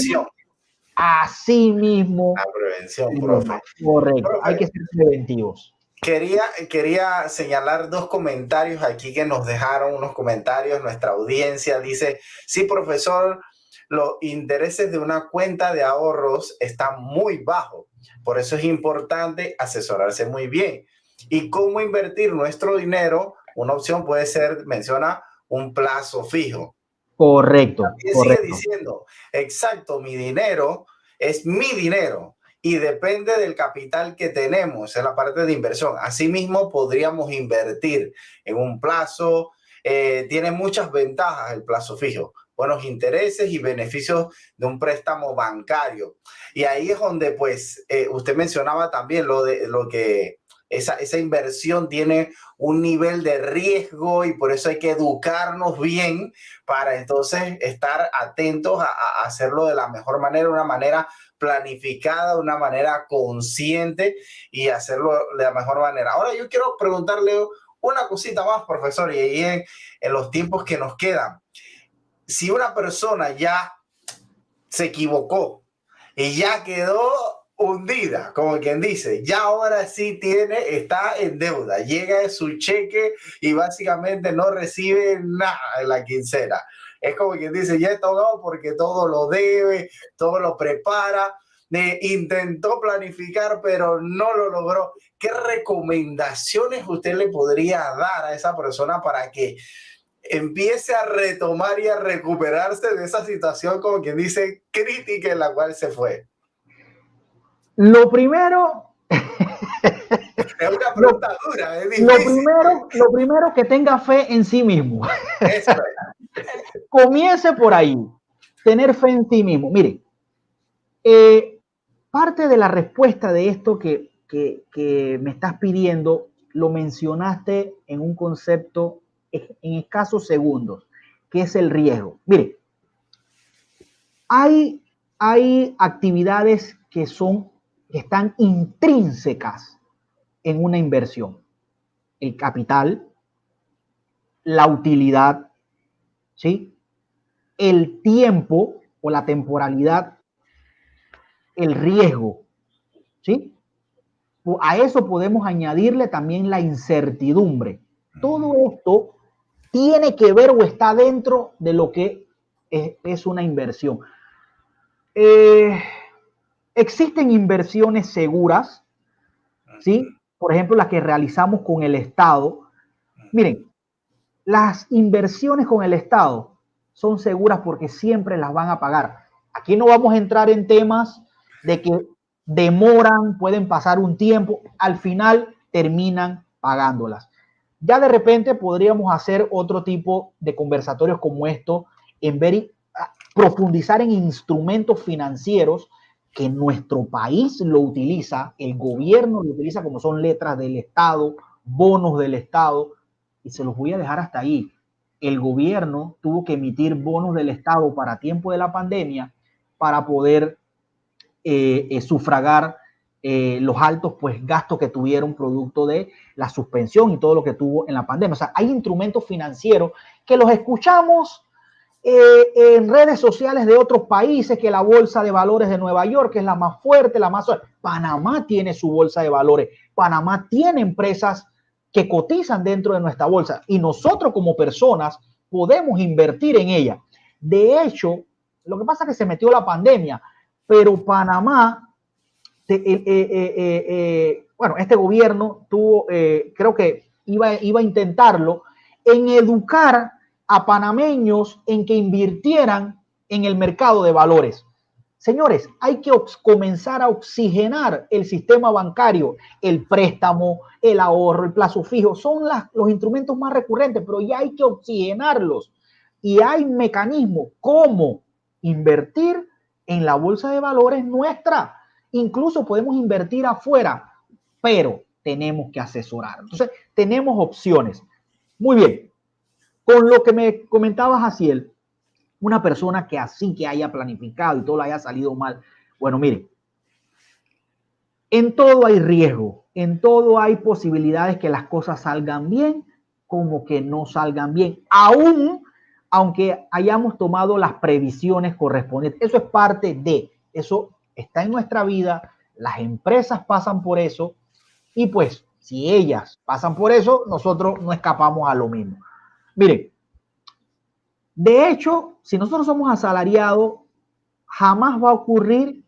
así mismo. La prevención, profe. Correcto, profe, hay que ser preventivos. Quería señalar 2 comentarios aquí que nos dejaron, unos comentarios, nuestra audiencia dice, sí, profesor, los intereses de una cuenta de ahorros están muy bajos, por eso es importante asesorarse muy bien. ¿Y cómo invertir nuestro dinero? Una opción puede ser, menciona, un plazo fijo. Correcto. También sigue diciendo, exacto, mi dinero es mi dinero. Y depende del capital que tenemos en la parte de inversión. Asimismo, podríamos invertir en un plazo. Tiene muchas ventajas el plazo fijo, buenos intereses y beneficios de un préstamo bancario. Y ahí es donde, pues, usted mencionaba también lo que esa inversión tiene un nivel de riesgo y por eso hay que educarnos bien para entonces estar atentos a hacerlo de la mejor manera, una manera planificada, de una manera consciente y hacerlo de la mejor manera. Ahora yo quiero preguntarle una cosita más, profesor, y ahí en los tiempos que nos quedan. Si una persona ya se equivocó y ya quedó hundida, como quien dice, ya ahora sí está en deuda, llega su cheque y básicamente no recibe nada en la quincena. Es como quien dice, ya está ahogado porque todo lo debe, todo lo prepara, intentó planificar, pero no lo logró. ¿Qué recomendaciones usted le podría dar a esa persona para que empiece a retomar y a recuperarse de esa situación, como quien dice, crítica en la cual se fue? Lo primero... Es una pregunta dura, es difícil. Lo primero que tenga fe en sí mismo. Eso es. Comience por ahí, tener fe en sí mismo. Mire, parte de la respuesta de esto que me estás pidiendo, lo mencionaste en un concepto en escasos segundos, que es el riesgo. Mire, hay actividades que están intrínsecas en una inversión. El capital, la utilidad, ¿sí? El tiempo o la temporalidad, el riesgo, ¿sí? A eso podemos añadirle también la incertidumbre. Todo esto tiene que ver o está dentro de lo que es una inversión. Existen inversiones seguras, ¿sí? Por ejemplo, las que realizamos con el Estado. Miren, las inversiones con el Estado son seguras porque siempre las van a pagar. Aquí no vamos a entrar en temas de que demoran, pueden pasar un tiempo, al final terminan pagándolas. Ya de repente podríamos hacer otro tipo de conversatorios como esto, en profundizar en instrumentos financieros que nuestro país lo utiliza, el gobierno lo utiliza, como son letras del Estado, bonos del Estado, y se los voy a dejar hasta ahí. el gobierno tuvo que emitir bonos del Estado para tiempo de la pandemia para poder sufragar los altos pues, gastos que tuvieron producto de la suspensión y todo lo que tuvo en la pandemia. O sea, hay instrumentos financieros que los escuchamos en redes sociales de otros países, que la bolsa de valores de Nueva York es la más fuerte, la más suerte. Panamá tiene su bolsa de valores, Panamá tiene empresas que cotizan dentro de nuestra bolsa y nosotros como personas podemos invertir en ella. De hecho, lo que pasa es que se metió la pandemia, pero Panamá, bueno, este gobierno tuvo, creo que iba a intentarlo, en educar a panameños en que invirtieran en el mercado de valores. Señores, hay que comenzar a oxigenar el sistema bancario, el préstamo, el ahorro, el plazo fijo, son los instrumentos más recurrentes, pero ya hay que oxigenarlos. Y hay mecanismos como invertir en la bolsa de valores nuestra. Incluso podemos invertir afuera, pero tenemos que asesorar. Entonces, tenemos opciones. Muy bien. Con lo que me comentabas, Jaciel, una persona que así que haya planificado y todo le haya salido mal. Bueno, miren, en todo hay riesgo, en todo hay posibilidades que las cosas salgan bien como que no salgan bien, aún aunque hayamos tomado las previsiones correspondientes. Eso es parte de, eso está en nuestra vida, las empresas pasan por eso y pues si ellas pasan por eso, nosotros no escapamos a lo mismo. Miren, de hecho, si nosotros somos asalariados, jamás va a ocurrir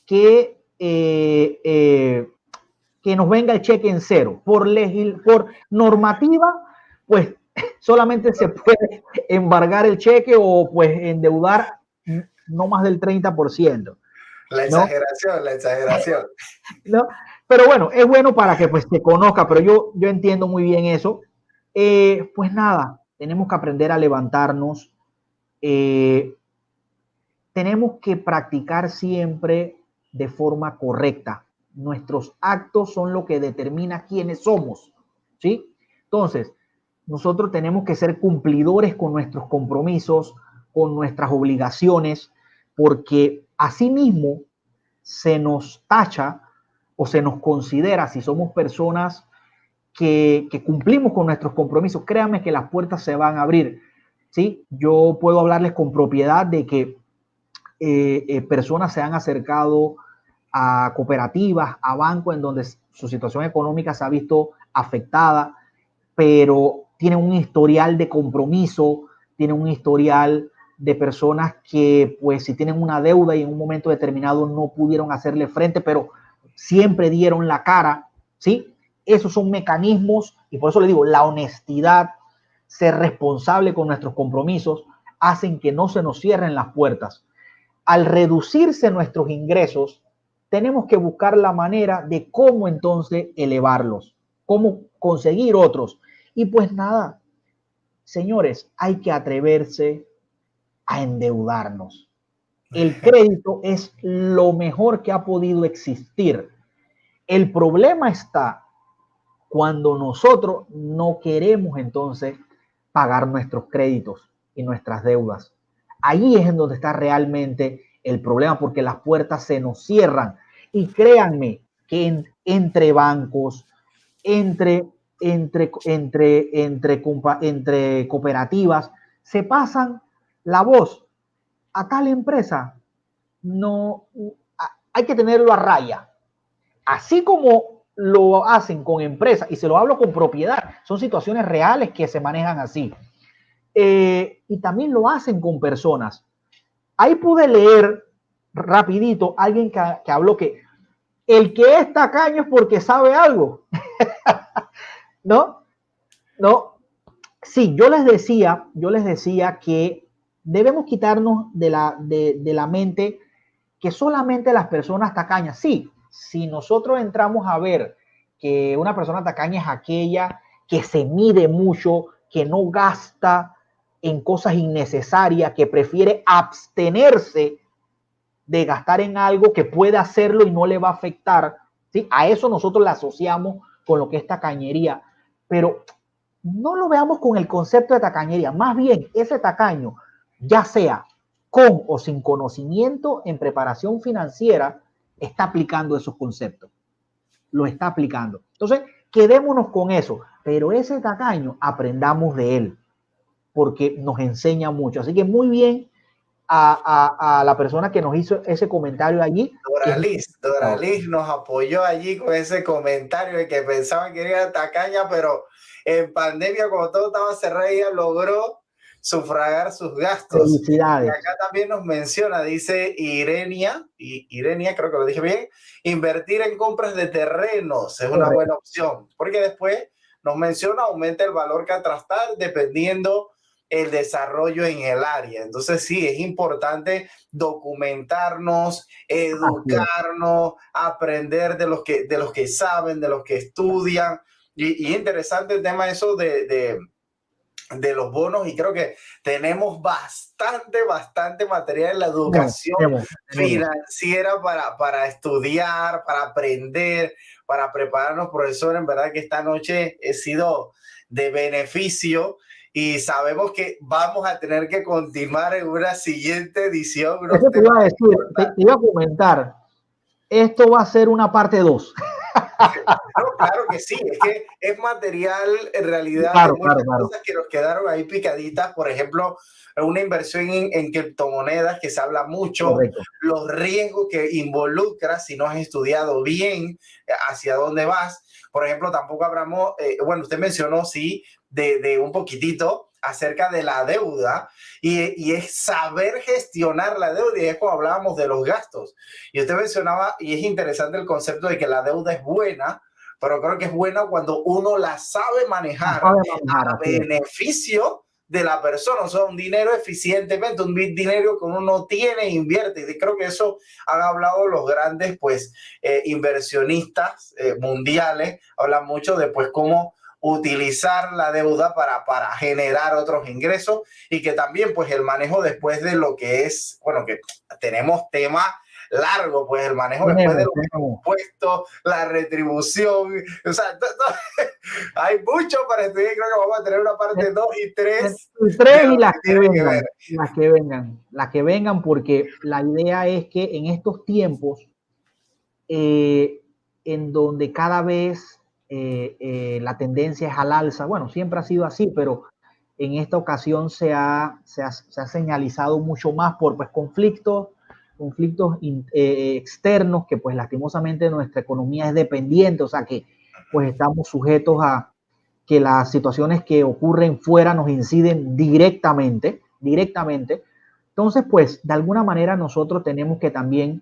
que, que nos venga el cheque en cero. Por normativa, pues solamente se puede embargar el cheque o pues endeudar no más del 30%. La exageración, la exageración. ¿No? Pero bueno, es bueno para que pues se conozca, pero yo entiendo muy bien eso. Pues nada, tenemos que aprender a levantarnos. Tenemos que practicar siempre de forma correcta. Nuestros actos son lo que determina quiénes somos, ¿sí? Entonces, nosotros tenemos que ser cumplidores con nuestros compromisos, con nuestras obligaciones, porque asimismo se nos tacha o se nos considera, si somos personas que cumplimos con nuestros compromisos, créanme que las puertas se van a abrir, ¿sí? Yo puedo hablarles con propiedad de que personas se han acercado a cooperativas, a bancos en donde su situación económica se ha visto afectada, pero tienen un historial de compromiso, tienen un historial de personas que pues si tienen una deuda y en un momento determinado no pudieron hacerle frente, pero siempre dieron la cara, ¿sí? Esos son mecanismos y por eso le digo, la honestidad, ser responsable con nuestros compromisos, hacen que no se nos cierren las puertas. Al reducirse nuestros ingresos, tenemos que buscar la manera de cómo entonces elevarlos, cómo conseguir otros. Y pues nada, señores, hay que atreverse a endeudarnos. El crédito es lo mejor que ha podido existir. El problema está cuando nosotros no queremos entonces pagar nuestros créditos y nuestras deudas. Ahí es en donde está realmente el problema, porque las puertas se nos cierran. Y créanme que entre bancos, entre cooperativas, se pasan la voz. A tal empresa no hay que tenerlo a raya. Así como lo hacen con empresas, y se lo hablo con propiedad, son situaciones reales que se manejan así. Y también lo hacen con personas. Ahí pude leer rapidito alguien que habló que el que es tacaño es porque sabe algo. ¿No? ¿No? Sí, yo les decía que debemos quitarnos de la mente que solamente las personas tacañas, sí, si nosotros entramos a ver que una persona tacaña es aquella que se mide mucho, que no gasta en cosas innecesarias, que prefiere abstenerse de gastar en algo que puede hacerlo y no le va a afectar, ¿sí? A eso nosotros le asociamos con lo que es tacañería. Pero no lo veamos con el concepto de tacañería, más bien ese tacaño, ya sea con o sin conocimiento en preparación financiera, está aplicando esos conceptos, lo está aplicando. Entonces, quedémonos con eso, pero ese tacaño aprendamos de él, porque nos enseña mucho. Así que muy bien a la persona que nos hizo ese comentario allí. Doralis nos apoyó allí con ese comentario de que pensaban que era tacaña, pero en pandemia, cuando todo estaba cerrado, ella logró sufragar sus gastos. Felicidades. Y acá también nos menciona, dice Irenia, creo que lo dije bien, invertir en compras de terrenos es una buena opción, porque después nos menciona aumenta el valor catastral dependiendo el desarrollo en el área. Entonces sí, es importante documentarnos, educarnos, aprender de los que saben, de los que estudian. Y interesante el tema eso de los bonos, y creo que tenemos bastante material en la educación financiera para estudiar, para aprender, para prepararnos, profesor. En verdad que esta noche he sido de beneficio y sabemos que vamos a tener que continuar en una siguiente edición. Eso te iba a decir, te iba a comentar, esto va a ser una parte 2. No, claro que sí, es que es material en realidad de muchas cosas que nos quedaron ahí picaditas. Por ejemplo, una inversión en criptomonedas que se habla mucho, los riesgos que involucra si no has estudiado bien hacia dónde vas. Por ejemplo, tampoco hablamos, bueno, usted mencionó, sí, de un poquitito acerca de la deuda y es saber gestionar la deuda, y es cuando hablábamos de los gastos. Y usted mencionaba, y es interesante el concepto de que la deuda es buena, pero creo que es buena cuando uno la sabe manejar a beneficio de la persona, o sea, un dinero eficientemente, un dinero que uno no tiene e invierte. Y creo que eso han hablado los grandes, pues, inversionistas mundiales, hablan mucho de, pues, cómo utilizar la deuda para generar otros ingresos, y que también, pues, el manejo después de lo que es, bueno, que tenemos tema largo, pues el manejo después de los impuestos, la retribución, o sea, hay mucho para estudiar. Creo que vamos a tener una parte 2 y 3. Y 3 y las que vengan, porque la idea es que en estos tiempos, en donde cada vez la tendencia es al alza, bueno, siempre ha sido así, pero en esta ocasión se ha señalizado mucho más por, pues, conflictos externos, que pues lastimosamente nuestra economía es dependiente, o sea que pues estamos sujetos a que las situaciones que ocurren fuera nos inciden directamente. Entonces, pues de alguna manera nosotros tenemos que también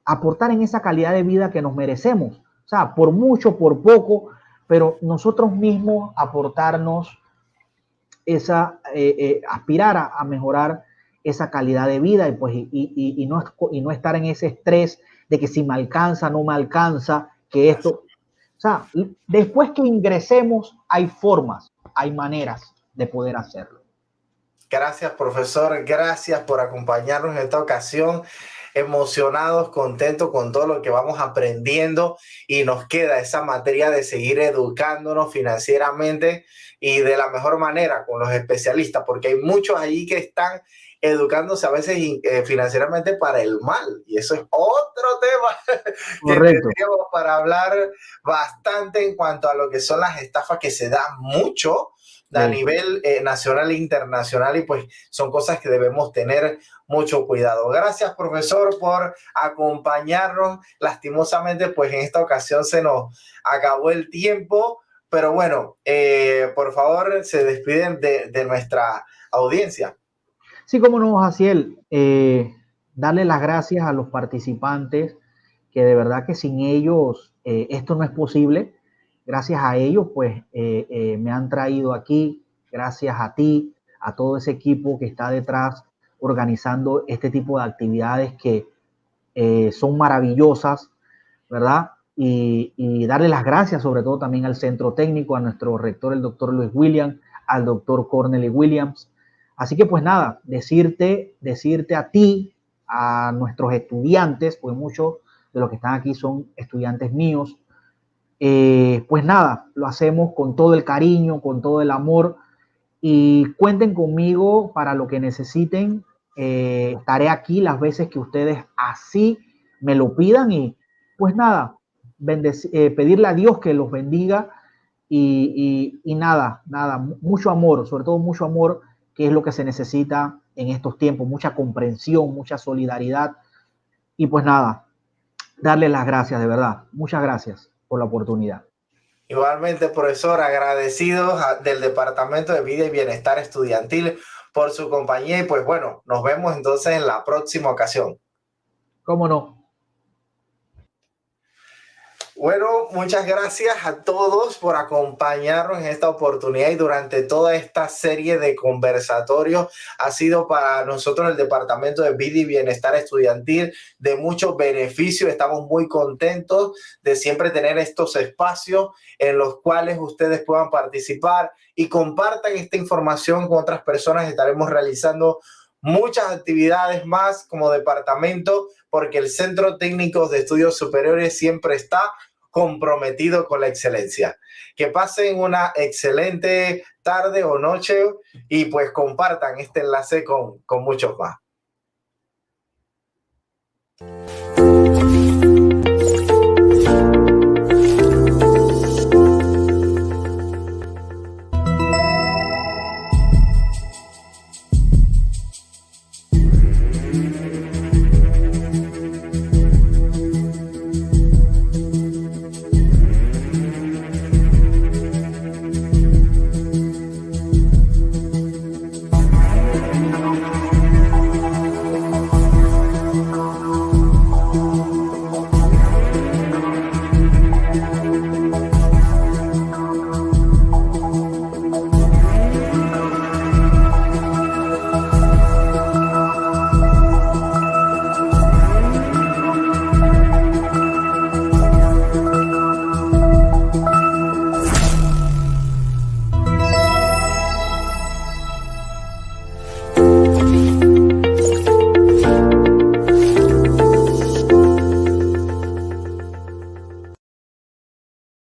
aportar en esa calidad de vida que nos merecemos, o sea, por mucho, por poco, pero nosotros mismos aportarnos esa, aspirar a mejorar esa calidad de vida, y pues y no estar en ese estrés de que si me alcanza, no me alcanza, que esto, o sea, después que ingresemos hay formas, hay maneras de poder hacerlo. Gracias, profesor, gracias por acompañarnos en esta ocasión. Emocionados, contentos con todo lo que vamos aprendiendo, y nos queda esa materia de seguir educándonos financieramente y de la mejor manera con los especialistas, porque hay muchos allí que están educándose a veces financieramente para el mal, y eso es otro tema que tendríamos para hablar bastante en cuanto a lo que son las estafas que se dan mucho a nivel nacional e internacional, y pues son cosas que debemos tener mucho cuidado. Gracias, profesor, por acompañarnos. Lastimosamente, pues en esta ocasión se nos acabó el tiempo, pero bueno, por favor, se despiden de nuestra audiencia. Sí, como no, Jaciel, darle las gracias a los participantes, que de verdad que sin ellos esto no es posible. Gracias a ellos, pues me han traído aquí, gracias a ti, a todo ese equipo que está detrás organizando este tipo de actividades que son maravillosas, ¿verdad? Y darle las gracias sobre todo también al centro técnico, a nuestro rector, el doctor Luis Williams, al doctor Cornely Williams. Así que pues nada, decirte a ti, a nuestros estudiantes, pues muchos de los que están aquí son estudiantes míos, Pues nada, lo hacemos con todo el cariño, con todo el amor y cuenten conmigo para lo que necesiten. Estaré aquí las veces que ustedes así me lo pidan y pues nada, pedirle a Dios que los bendiga y nada, nada, mucho amor, sobre todo mucho amor, que es lo que se necesita en estos tiempos, mucha comprensión, mucha solidaridad y pues nada, darle las gracias, de verdad, muchas gracias por la oportunidad. Igualmente, profesor, agradecidos del Departamento de Vida y Bienestar Estudiantil por su compañía y pues bueno, nos vemos entonces en la próxima ocasión. ¿Cómo no? Bueno, muchas gracias a todos por acompañarnos en esta oportunidad y durante toda esta serie de conversatorios. Ha sido para nosotros el Departamento de Vida y Bienestar Estudiantil de mucho beneficio. Estamos muy contentos de siempre tener estos espacios en los cuales ustedes puedan participar y compartan esta información con otras personas. Estaremos realizando muchas actividades más como departamento porque el Centro Técnico de Estudios Superiores siempre está comprometido con la excelencia. Que pasen una excelente tarde o noche y pues compartan este enlace con muchos más.